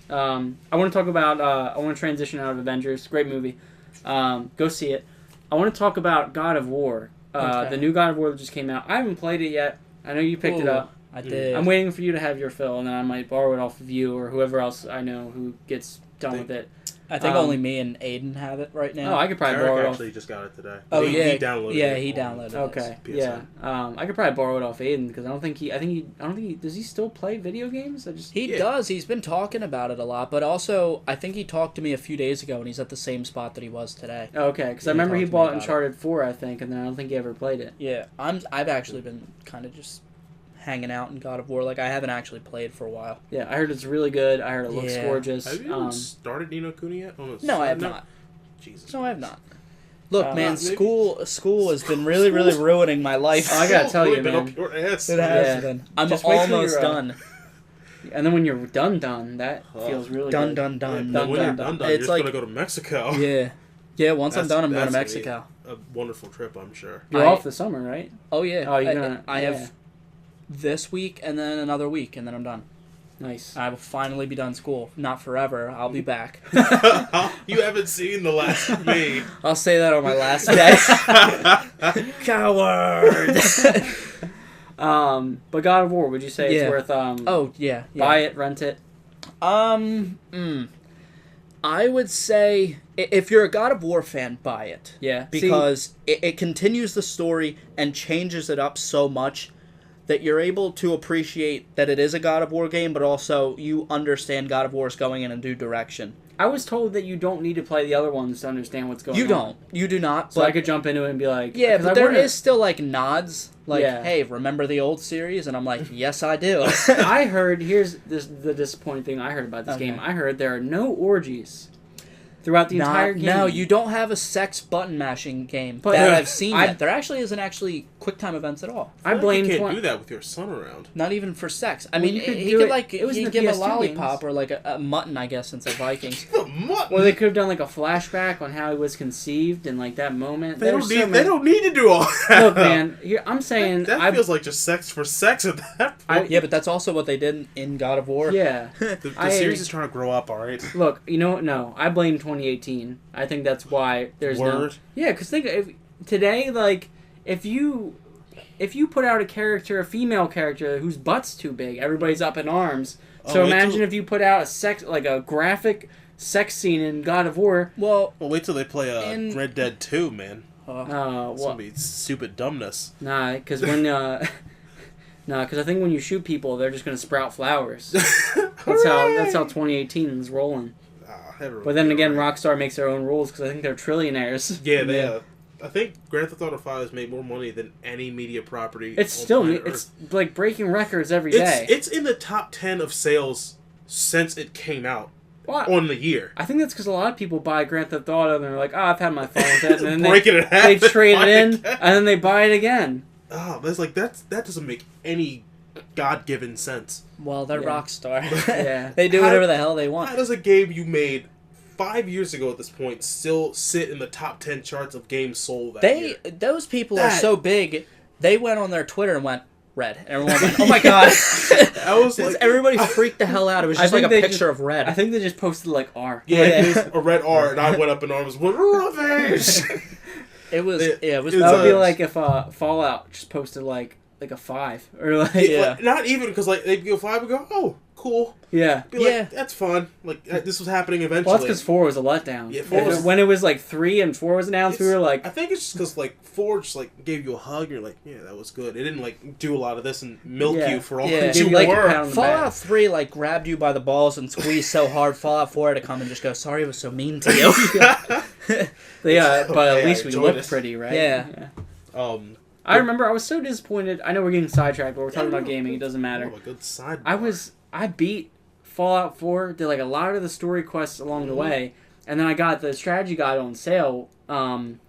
I want to talk about. I want to transition out of Avengers. Great movie. Go see it. I want to talk about God of War. The new God of War that just came out. I haven't played it yet. I know you picked it up. I did. I'm waiting for you to have your fill, and then I might borrow it off of you or whoever else I know who gets done with it. I think only me and Aiden have it right now. Oh, I could probably Eric borrow it. Actually, just got it today. Oh, he downloaded it. Yeah, he downloaded it. Okay, yeah. I could probably borrow it off Aiden because I don't think he. Does he still play video games? He does. He's been talking about it a lot, but also I think he talked to me a few days ago, and he's at the same spot that he was today. Okay, because I remember he bought Uncharted 4, I think, and then I don't think he ever played it. Yeah, I've actually been kind of just hanging out in God of War. Like, I haven't actually played for a while. Yeah, I heard it's really good. I heard it looks gorgeous. Have you started Ni no Kuni yet? No, I have not. Jesus. No, I have not. Look, man, school has been really ruining my life. Oh, I gotta tell you, man. Up your ass. It has been. I'm almost done. And then when you're done, that feels really good. Done. When you're done, you're just going to go to Mexico. Yeah. Yeah, once I'm done, I'm going to Mexico. A wonderful trip, I'm sure. You're off the summer, right? Oh, yeah. Oh, you're gonna... I have this week and then another week, and then I'm done. Nice. I will finally be done school. Not forever. I'll be back. You haven't seen the last of me. I'll say that on my last day. Coward! But God of War, would you say it's worth buy it, rent it? I would say if you're a God of War fan, buy it. Yeah. Because it continues the story and changes it up so much that you're able to appreciate that it is a God of War game, but also you understand God of War is going in a new direction. I was told that you don't need to play the other ones to understand what's going on. You don't. You do not. So I could jump into it and be like... Yeah, but there is still, like, nods. Like, hey, remember the old series? And I'm like, yes, I do. I heard... Here's the disappointing thing I heard about this game. I heard there are no orgies throughout the entire game. No, you don't have a sex button mashing game that I've seen yet. There actually isn't QuickTime events at all. I blame you can't do that with your son around. Not even for sex. I mean, he could give a lollipop or like a mutton, I guess, since they're Vikings. A mutton? Or they could have done like a flashback on how he was conceived and like that moment. They don't need to do all that. Look, man, I'm saying that feels like just sex for sex at that point. Yeah, but that's also what they did in God of War. Yeah, the series is trying to grow up. All right. Look, you know what? No, I blame 2018. I think that's why there's Yeah, because today, like, if you put out a female character whose butt's too big, everybody's up in arms. So imagine if you put out a graphic sex scene in God of War. Well, wait till they play Red Dead 2, man. It's gonna be stupid dumbness. Nah, because because I think when you shoot people, they're just gonna sprout flowers. That's how 2018 is rolling. But then again, Rockstar makes their own rules because I think they're trillionaires. Yeah, they. I think Grand Theft Auto 5 has made more money than any media property. It's like breaking records every day. It's in the top 10 of sales since it came out on the year. I think that's because a lot of people buy Grand Theft Auto and they're like, I've had my phone with it, and then they trade it in, and then they buy it again. Oh, that doesn't make any God-given sense. Well, they're Rockstar. Yeah, they do whatever the hell they want. How does a game you made 5 years ago at this point still sit in the top 10 charts of games sold that year? Those people are so big, they went on their Twitter and went, Red. Everyone went, oh my god. I was like, everybody freaked the hell out. It was just like a picture of Red. I think they just posted like R. Yeah, a red R, and I went up in arms with revenge. It was that would be like if Fallout just posted like a 5 or like not even because like they'd go 5 and go, oh, cool. Yeah. Be like, that's fun. Like this was happening eventually. Well, that's because 4 was a letdown. Yeah, when it was like 3 and 4 was announced, we were like, I think it's just because like 4 just like gave you a hug. And you're like, yeah, that was good. It didn't like do a lot of this and milk you for all that you were. Fallout 3 like grabbed you by the balls and squeezed so hard. Fallout 4 had to come and just go, sorry, it was so mean to you. But at least we looked pretty, right? Yeah. I remember I was so disappointed. I know we're getting sidetracked, but we're talking about gaming. It doesn't matter. A good sidebar. I beat Fallout 4, did like a lot of the story quests along the way, and then I got the strategy guide on sale, and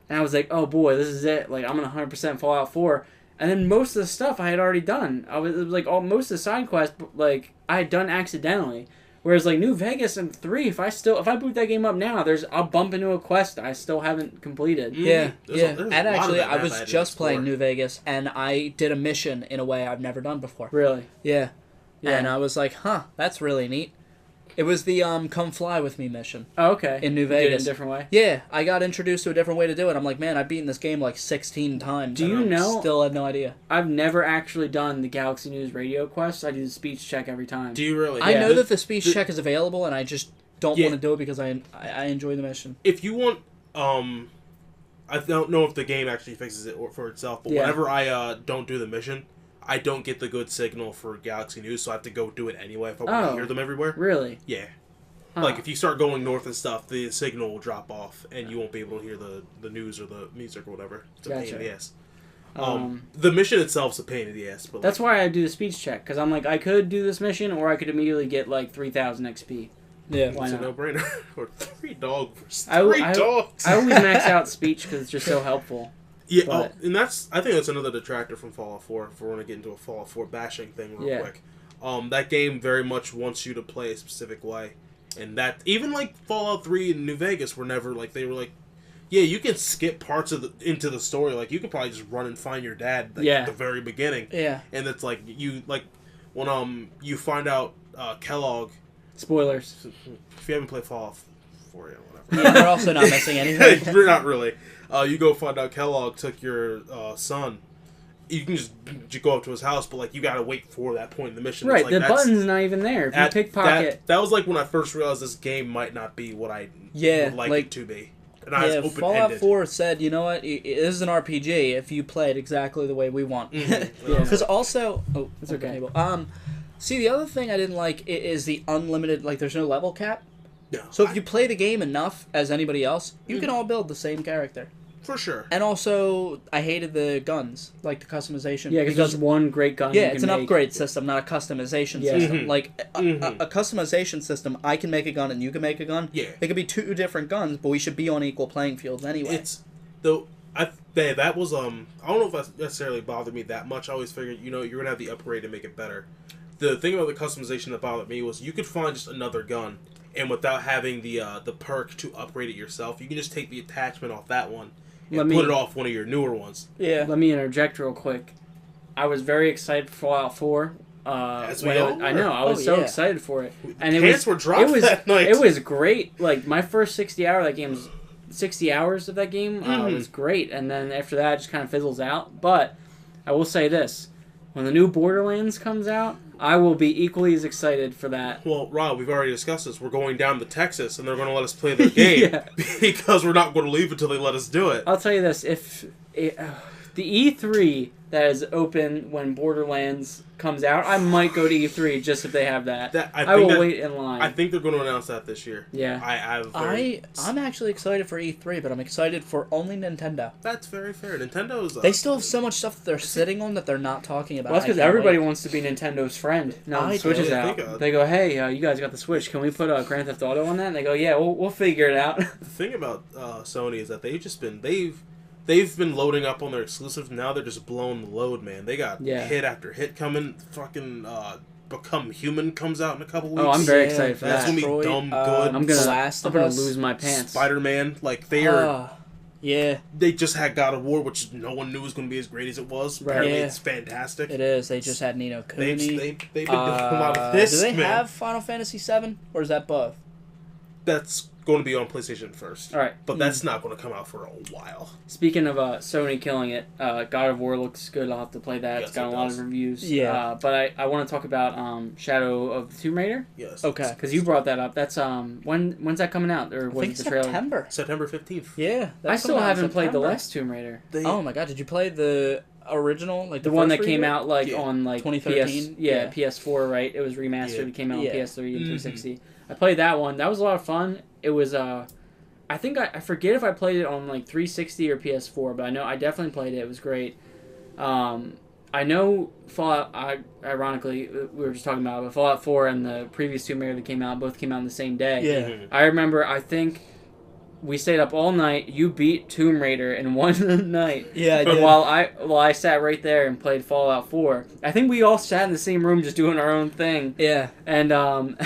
I was like, oh boy, this is it. Like, I'm gonna 100% Fallout 4. And then most of the stuff I had already done. It was like most of the side quests, like, I had done accidentally. Whereas like New Vegas and 3, if I boot that game up now, I'll bump into a quest I still haven't completed. Yeah, and actually, I was just playing New Vegas, and I did a mission in a way I've never done before. Really? Yeah. And I was like, huh, that's really neat. It was the Come Fly With Me mission. Oh, okay. In New Vegas. You did it in a different way? Yeah, I got introduced to a different way to do it. I'm like, man, I've beaten this game like 16 times. Do you know? Still had no idea. I've never actually done the Galaxy News radio quest. I do the speech check every time. Do you really? I know that the speech check is available, and I just don't want to do it because I enjoy the mission. If you want, I don't know if the game actually fixes it for itself, but whenever I don't do the mission, I don't get the good signal for Galaxy News, so I have to go do it anyway if I want to hear them everywhere. Really? Yeah. Huh. Like, if you start going north and stuff, the signal will drop off, and you won't be able to hear the news or the music or whatever. It's a pain in the ass. The mission itself's a pain in the ass. But that's why I do the speech check, because I'm like, I could do this mission, or I could immediately get, like, 3,000 XP. Yeah, why it's not? a no-brainer. Or 3 dogs. I always max out speech because it's just so helpful. Yeah, and I think that's another detractor from Fallout 4, if we're going to get into a Fallout 4 bashing thing real quick. that game very much wants you to play a specific way, and that even like Fallout 3 and New Vegas were never like they were like, yeah, you can skip parts of into the story. Like you could probably just run and find your dad at the very beginning. Yeah, and it's like you like when you find out Kellogg. Spoilers. If you haven't played Fallout 4 yet, whatever. Yeah, we're also not missing anything. We're not really. You go find out Kellogg took your son. You can just go up to his house, but like you gotta wait for that point in the mission. Right, it's like, the button's not even there. If you pickpocket, that was like when I first realized this game might not be what I would like it to be. And I was open-ended. Fallout 4 said, you know what, it is an RPG if you play it exactly the way we want. Because also, it's okay. See, the other thing I didn't like is the unlimited, like there's no level cap. No. So if you play the game enough as anybody else, you can all build the same character. For sure. And also, I hated the guns, like the customization. Yeah, because there's one great gun. Yeah, it's an upgrade system, not a customization system. Like, a customization system, I can make a gun and you can make a gun. Yeah. They could be two different guns, but we should be on equal playing fields anyway. That was, I don't know if that necessarily bothered me that much. I always figured, you're going to have the upgrade to make it better. The thing about the customization that bothered me was you could find just another gun, and without having the perk to upgrade it yourself, you can just take the attachment off that one and put it off one of your newer ones. Yeah. Let me interject real quick. I was very excited for Fallout 4. I know. I was so excited for it. And were dropped that night. It was great. Like, my first 60 hours of that game was great. And then after that, it just kind of fizzles out. But I will say this. When the new Borderlands comes out, I will be equally as excited for that. Well, Rob, we've already discussed this. We're going down to Texas, and they're going to let us play their game because we're not going to leave until they let us do it. I'll tell you this. If the E3 that is open when Borderlands comes out, I might go to E3 just if they have that. I will wait in line. I think they're going to announce that this year. Yeah. I'm actually excited for E3, but I'm excited for only Nintendo. That's very fair. Nintendo's... They still have so much stuff that they're sitting on that they're not talking about. Well, that's because everybody wants to be Nintendo's friend. Now the Switch is out. They go, hey, you guys got the Switch. Can we put Grand Theft Auto on that? And they go, yeah, we'll figure it out. The thing about Sony is that they've been loading up on their exclusives. Now they're just blowing the load, man. They got hit after hit coming. Fucking Become Human comes out in a couple weeks. Oh, I'm very excited for that. That's gonna be dumb good. I'm gonna lose my pants. Spider-Man, like they are. Yeah. They just had God of War, which no one knew was going to be as great as it was. Right. Apparently, it's fantastic. It is. They just had Ni no Kuni. They've been doing a lot of this. Do they have Final Fantasy VII, or is that both? That's going to be on PlayStation first. All right. But that's not going to come out for a while. Speaking of Sony killing it, God of War looks good. I'll have to play that. Yes, it's got a lot of reviews. Yeah. But I want to talk about Shadow of the Tomb Raider. Yes. Okay. Because you brought that up. That's when's that coming out? Or was it the trailer? September 15th. Yeah. I still haven't played the last Tomb Raider. Oh my god! Did you play the original, like the one that came out on like 2013? PS4, right? It was remastered. It came out on PS3 and 360. I played that one. That was a lot of fun. It was I think I forget if I played it on like 360 or PS4, but I know I definitely played it. It was great. I know Fallout. Ironically, we were just talking about it, but Fallout 4 and the previous Tomb Raider that came out both came out on the same day. Yeah. I remember. I think we stayed up all night. You beat Tomb Raider in one night. Yeah, I but did. while I sat right there and played Fallout 4, I think we all sat in the same room just doing our own thing. Yeah. And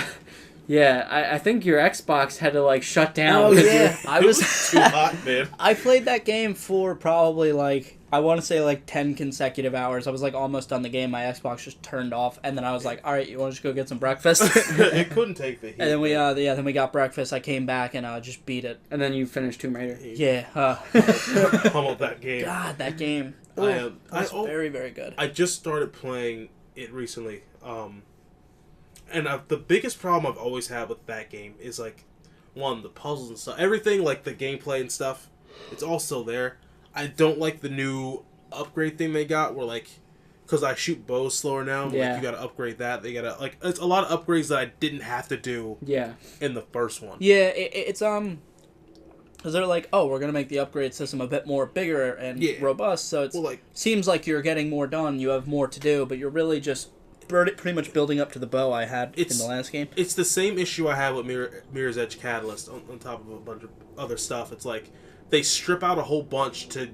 yeah, I think your Xbox had to like shut down. Oh yeah, I was too hot, man. I played that game for probably like I want to say like 10 consecutive hours. I was like almost done the game. My Xbox just turned off, and then I was like, "All right, you want to just go get some breakfast?" It couldn't take the heat. And then we got breakfast. I came back and just beat it. And then you finished Tomb Raider. Yeah. Pummeled that game. God, that game. That's very, very good. I just started playing it recently. And the biggest problem I've always had with that game is, like, one, the puzzles and stuff. Everything, like, the gameplay and stuff, it's all still there. I don't like the new upgrade thing they got where, like, because I shoot bows slower now. Yeah. Like, you gotta upgrade that. They gotta, like, it's a lot of upgrades that I didn't have to do in the first one. Yeah, it's, because they're like, oh, we're going to make the upgrade system a bit more bigger and robust, so it seems like you're getting more done, you have more to do, but you're really just pretty much building up to the bow I had in the last game. It's the same issue I had with Mirror's Edge Catalyst on top of a bunch of other stuff. It's like they strip out a whole bunch to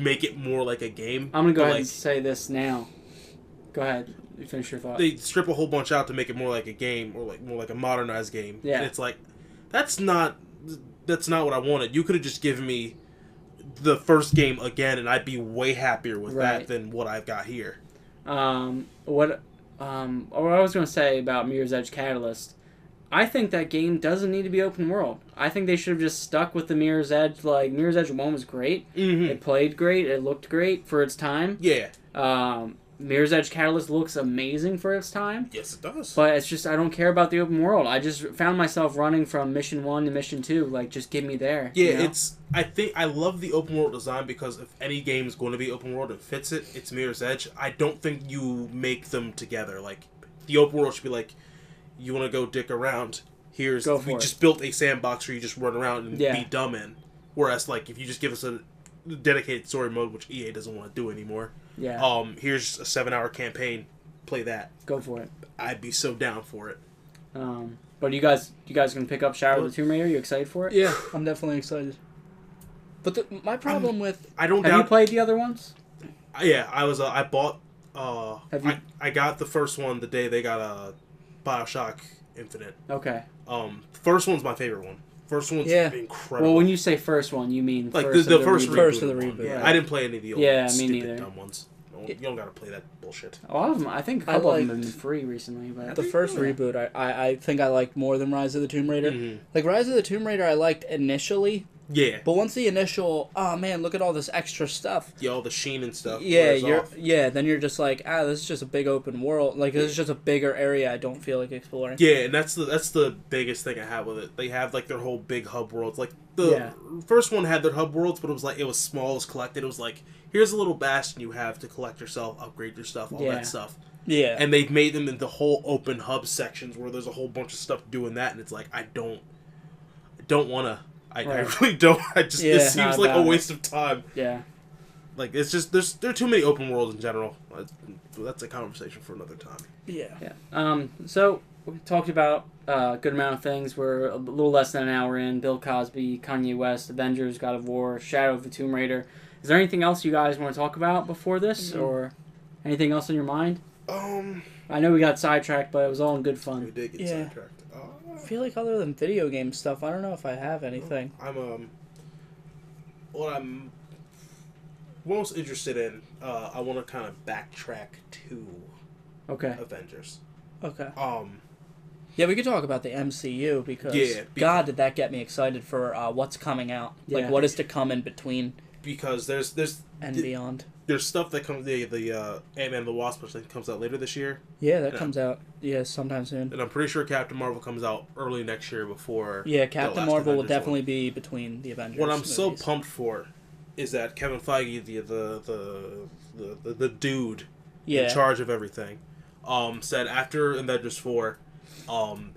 make it more like a game. I'm going to go ahead and say this now. Go ahead. finish your thought. They strip a whole bunch out to make it more like a game, or like more like a modernized game. Yeah. And it's like, that's not what I wanted. You could have just given me the first game again, and I'd be way happier with that than what I've got here. What I was going to say about Mirror's Edge Catalyst, I think that game doesn't need to be open world. I think they should have just stuck with the Mirror's Edge. Like, Mirror's Edge 1 was great. Mm-hmm. It played great. It looked great for its time. Yeah. Mirror's Edge Catalyst looks amazing for its time. Yes, it does. But it's just, I don't care about the open world. I just found myself running from Mission 1 to Mission 2. Like, just get me there. Yeah, you know? I think I love the open world design, because if any game is going to be open world and fits it, it's Mirror's Edge. I don't think you make them together. Like, the open world should be like, you want to go dick around, we just built a sandbox where you just run around and be dumb in. Whereas, like, if you just give us a dedicated story mode, which EA doesn't want to do anymore, here's a 7-hour campaign, play that. Go for it. I'd be so down for it. But you guys gonna pick up Shadow of the Tomb Raider? You excited for it? Yeah, I'm definitely excited. But my problem with... Have you played the other ones? Yeah, I bought... I got the first one the day they got BioShock Infinite. Okay. First one's my favorite one. First one's incredible. Well, when you say first one, you mean like first the first of the reboot. Yeah. I didn't play any of the old me stupid neither. dumb ones. You don't gotta play that bullshit. A lot of them, I think a couple of them have been free recently. But the first reboot, I think I liked more than Rise of the Tomb Raider. Mm-hmm. Like, Rise of the Tomb Raider I liked initially. Yeah. But once the initial, oh man, look at all this extra stuff. Yeah, all the sheen and stuff. Yeah, then you're just like, this is just a big open world. Like, this is just a bigger area I don't feel like exploring. Yeah, and that's the biggest thing I have with it. They have, like, their whole big hub worlds. Like, the first one had their hub worlds, but it was small, it was collected. It was like, here's a little bastion you have to collect yourself, upgrade your stuff, all that stuff. Yeah. And they've made them into whole open hub sections where there's a whole bunch of stuff doing that, and it's like, I don't want to... I really don't. It seems like a waste of time. Yeah. Like, it's just, there are too many open worlds in general. That's a conversation for another time. Yeah. So, we talked about a good amount of things. We're a little less than an hour in. Bill Cosby, Kanye West, Avengers, God of War, Shadow of the Tomb Raider. Is there anything else you guys want to talk about before this? Mm-hmm. Or anything else on your mind? I know we got sidetracked, but it was all in good fun. We did get sidetracked. I feel like other than video game stuff, I don't know if I have anything. What I'm most interested in, I want to kind of backtrack to Avengers. Okay. Yeah, we could talk about the MCU because God, did that get me excited for what's coming out? Yeah. Like, what is to come in between? Because there's beyond. There's stuff that comes the Ant-Man and the Wasp, which comes out later this year. Yeah, that comes out sometime soon. And I'm pretty sure Captain Marvel comes out early next year before. Yeah, Captain Marvel will definitely be between the Avengers. What I'm so pumped for is that Kevin Feige, the dude in charge of everything, said after Avengers 4,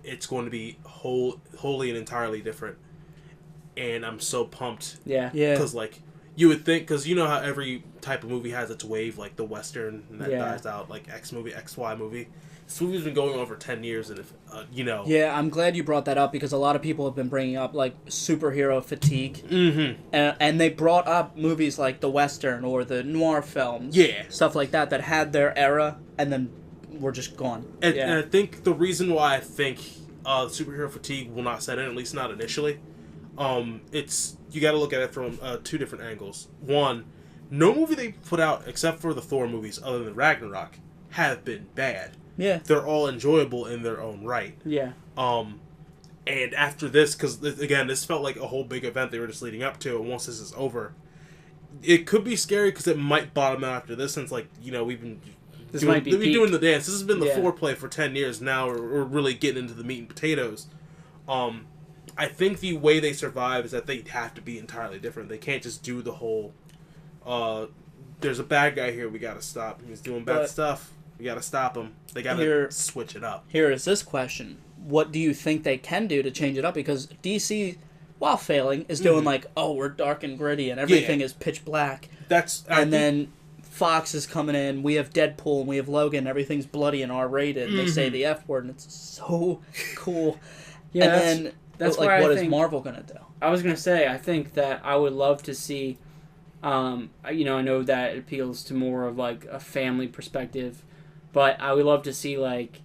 it's going to be wholly and entirely different. And I'm so pumped. Yeah. Because, like, you would think, because you know how every type of movie has its wave, like the Western, and that dies out, like X movie, XY movie. This movie's been going on for 10 years, and if, Yeah, I'm glad you brought that up, because a lot of people have been bringing up, like, superhero fatigue. Mm-hmm. And they brought up movies like the Western or the noir films. Yeah. Stuff like that had their era, and then were just gone. And I think the reason why I think superhero fatigue will not set in, at least not initially, you got to look at it from two different angles. One, no movie they put out except for the Thor movies, other than Ragnarok, have been bad. Yeah, they're all enjoyable in their own right. Yeah. And after this, because again, this felt like a whole big event they were just leading up to, and once this is over, it could be scary because it might bottom out after this. Since, like, we've been doing the dance. This has been the foreplay for 10 years. Now we're really getting into the meat and potatoes. I think the way they survive is that they have to be entirely different. They can't just do the whole, there's a bad guy here, we gotta stop. He's doing bad stuff, we gotta stop him. They gotta switch it up. Here is this question. What do you think they can do to change it up? Because DC, while failing, is doing we're dark and gritty and everything is pitch black. Then Fox is coming in, we have Deadpool and we have Logan, everything's bloody and R-rated, and they say the F word, and it's so cool. Yeah, and then... That's like, why what is Marvel gonna do? I was gonna say, I think that I would love to see, I know that it appeals to more of like a family perspective, but I would love to see like,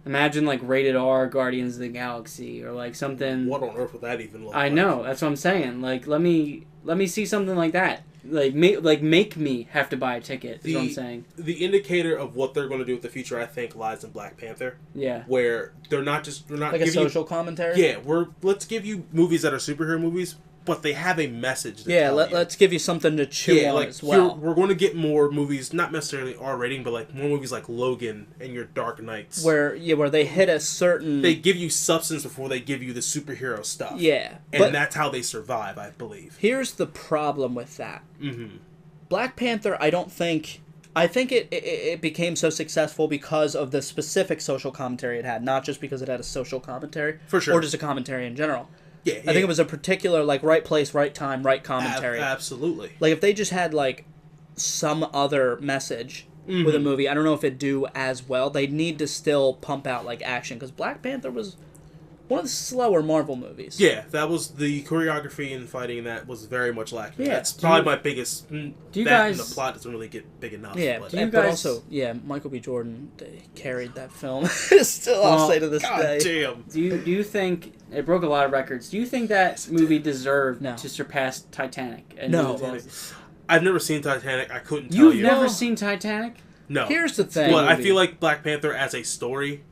imagine like rated R Guardians of the Galaxy or like something. What on earth would that even look like? I know, that's what I'm saying. Like, let me see something like that. Like make me have to buy a ticket. Is what I'm saying. The indicator of what they're going to do with the future, I think, lies in Black Panther. Yeah. Where they're not like a social commentary. Yeah, let's give you movies that are superhero movies, but they have a message. Let's give you something to chew on as well. We're going to get more movies, not necessarily R rating, but like more movies like Logan and your Dark Knights, where they hit a certain. They give you substance before they give you the superhero stuff. Yeah, and that's how they survive, I believe. Here's the problem with that. Mm-hmm. Black Panther, I think it became so successful because of the specific social commentary it had, not just because it had a social commentary, for sure, or just a commentary in general. Yeah, I think it was a particular, like, right place, right time, right commentary. Absolutely. Like, if they just had, like, some other message with a movie, I don't know if it'd do as well. They'd need to still pump out, like, action, because Black Panther was one of the slower Marvel movies. Yeah, that was the choreography and fighting in that was very much lacking. Yeah. That's probably my biggest... Do you guys... And the plot doesn't really get big enough. Yeah, but also, Michael B. Jordan carried that film. Still, I'll say to this day. Damn. Do you think... It broke a lot of records. Do you think that movie deserved to surpass Titanic? No. I've never seen Titanic. I couldn't tell you. You've never seen Titanic? No. Here's the thing. But I feel like Black Panther as a story...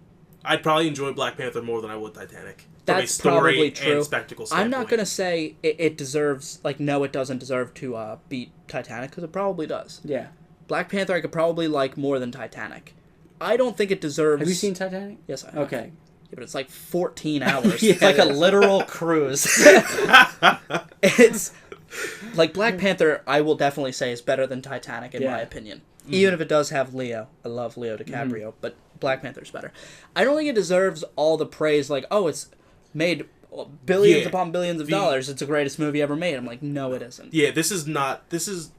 I'd probably enjoy Black Panther more than I would Titanic. That's probably true. And spectacle standpoint. I'm not going to say it deserves... Like, no, it doesn't deserve to beat Titanic, because it probably does. Yeah. Black Panther I could probably like more than Titanic. I don't think it deserves... Have you seen Titanic? Yes, I have. Okay. Yeah, but it's like 14 hours. It's like a literal cruise. It's... Like, Black Panther, I will definitely say, is better than Titanic, in my opinion. Even if it does have Leo. I love Leo DiCaprio, but Black Panther's better. I don't think it deserves all the praise, like, oh, it's made billions upon billions of dollars. It's the greatest movie ever made. I'm like, no, it isn't. Yeah, this is not...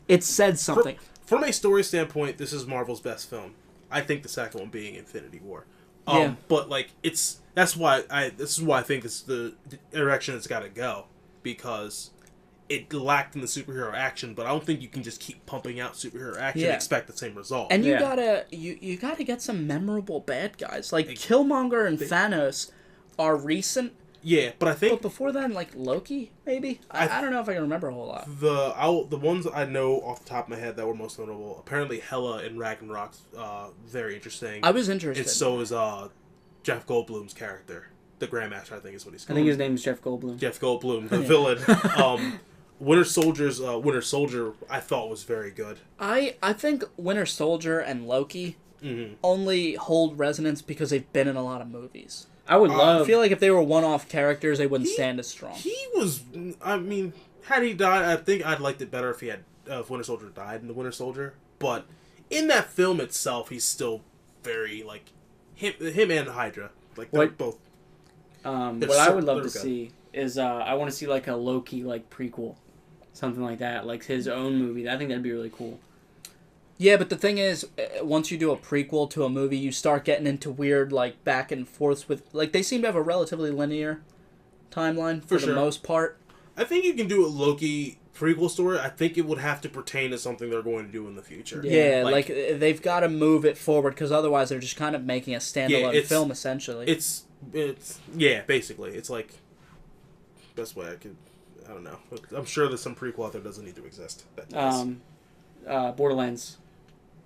It said something. From a story standpoint, this is Marvel's best film. I think the second one being Infinity War. But, like, this is why I think this is the direction it's got to go. Because... it lacked in the superhero action, but I don't think you can just keep pumping out superhero action and expect the same result. And you gotta get some memorable bad guys. Like Killmonger and Thanos are recent. Yeah, but I think... But before then, like Loki, maybe? I don't know if I can remember a whole lot. The ones I know off the top of my head that were most notable, apparently Hela and Ragnarok's very interesting. I was interested. And so is Jeff Goldblum's character. The Grandmaster, I think is what he's called. I think his name is Jeff Goldblum. Jeff Goldblum, the villain. Winter Soldier, I thought was very good. I think Winter Soldier and Loki only hold resonance because they've been in a lot of movies. I feel like if they were one-off characters, they wouldn't stand as strong. He was... I mean, had he died, I think I'd liked it better if Winter Soldier died in the Winter Soldier. But in that film itself, he's still very, like... Him and Hydra. Like, they're both... what I would love to see is... I want to see, like, a Loki, like, prequel. Something like that, like his own movie. I think that'd be really cool. Yeah, but the thing is, once you do a prequel to a movie, you start getting into weird, like, back and forths with... Like, they seem to have a relatively linear timeline for the most part. I think you can do a Loki prequel story. I think it would have to pertain to something they're going to do in the future. Yeah, like they've got to move it forward, because otherwise they're just kind of making a standalone film, essentially. It's basically. It's like... Best way I could... I don't know. I'm sure there's some prequel out there that doesn't need to exist. Borderlands.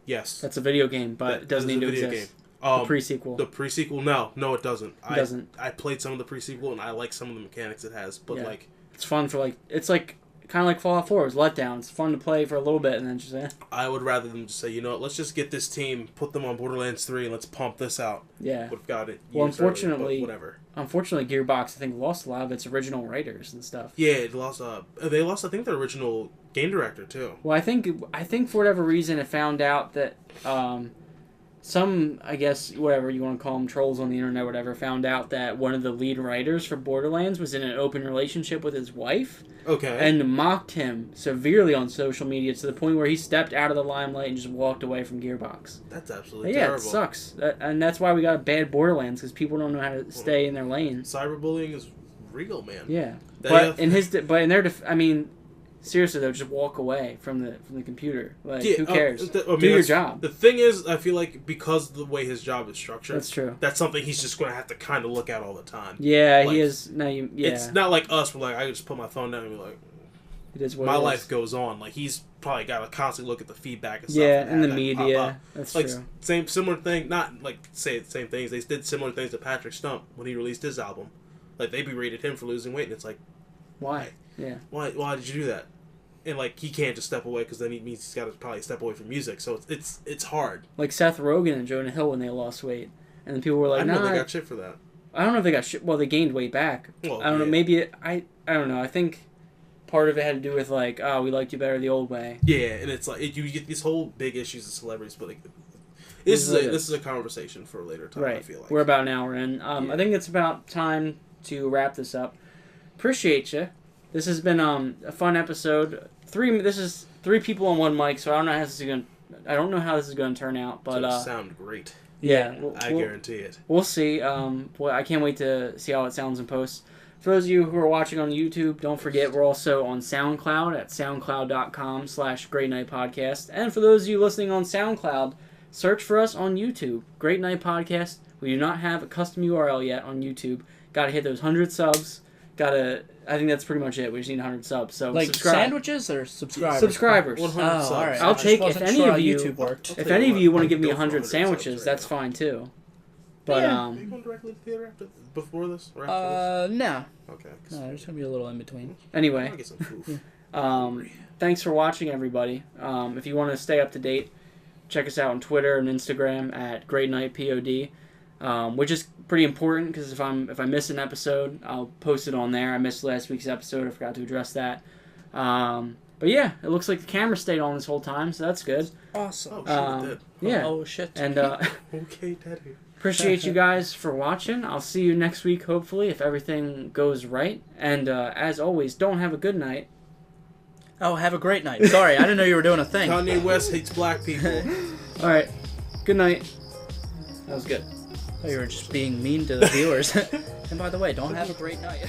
Yes. That's a video game, but it doesn't need to exist. The pre-sequel. The pre-sequel, no, it doesn't. It doesn't. I played some of the pre-sequel, and I like some of the mechanics it has, but like... It's fun for, like... It's like... Kind of like Fallout 4. It was letdown. It's fun to play for a little bit, and then just... I would rather them just say, you know what, let's just get this team, put them on Borderlands 3, and let's pump this out. Yeah. We've got it. Well, unfortunately... Whatever. Unfortunately, Gearbox, I think, lost a lot of its original writers and stuff. Yeah, they lost, I think, their original game director, too. Well, I think for whatever reason, it found out that some, I guess, whatever you want to call them, trolls on the internet, whatever, found out that one of the lead writers for Borderlands was in an open relationship with his wife. Okay. And mocked him severely on social media to the point where he stepped out of the limelight and just walked away from Gearbox. That's absolutely terrible. It sucks. And that's why we got a bad Borderlands, because people don't know how to stay in their lane. Cyberbullying is real, man. Yeah. In their I mean, seriously though, just walk away from the computer. Like, Yeah, who cares? Do your job. The thing is, I feel like because of the way his job is structured, that's true. That's something he's just going to have to kind of look at all the time. Yeah, like, he is. No, yeah. It's not like us. We're like, I just put my phone down and be like, it is what my it is. life goes on. Like, he's probably got to constantly look at the feedback and stuff. Yeah, and and the media. That's like, true. Similar thing. Not like say the same things. They did similar things to Patrick Stump when he released his album. Like, they berated him for losing weight, and it's like, why? Yeah. Why did you do that? And like, he can't just step away because then he means he's got to probably step away from music. So it's hard. Like Seth Rogen and Jonah Hill when they lost weight, and then people were like, I know "Nah, they got shit for that." I don't know if they got shit. Well, they gained weight back. Well, I don't know. yeah. Maybe I don't know. I think part of it had to do with like, oh, we liked you better the old way. Yeah, and it's like you get these whole big issues of celebrities, but like, this is a conversation for a later time. Right. I feel like We're about an hour in. I think it's about time to wrap this up. Appreciate you. This has been a fun episode. This is 3 people on 1 mic, so I don't know how this is going to turn out, but it'll sound great. Yeah, I guarantee it. We'll see. I can't wait to see how it sounds in post. For those of you who are watching on YouTube, don't forget we're also on SoundCloud at soundcloud.com/GreatNightPodcast. And for those of you listening on SoundCloud, search for us on YouTube, Great Night Podcast. We do not have a custom URL yet on YouTube. Got to hit those 100 subs. I think that's pretty much it. We just need 100 subs. So like subscribe. Sandwiches or subscribers? Subscribers. 100 subs. All right. I'll take if any of you. YouTube If any of you want to give me 100 sandwiches, right that's now. fine too. But Are you going directly to the theater before this? Or after no. this? Okay. No, there's gonna be a little in between. anyway, Get some food. thanks for watching, everybody. If you want to stay up to date, check us out on Twitter and Instagram at GreatNightPod, which is pretty important because if I miss an episode, I'll post it on there. I missed last week's episode. I forgot to address that. But yeah, it looks like the camera stayed on this whole time, so that's good. Awesome. Oh, shit, it did. Yeah. Oh shit. And Okay, Daddy. appreciate you guys for watching. I'll see you next week, hopefully, if everything goes right. And as always, don't have a good night. Oh, have a great night. Sorry, I didn't know you were doing a thing. Kanye West hates black people. All right. Good night. That was good. Oh, you were just being mean to the viewers. And by the way, don't have a great night.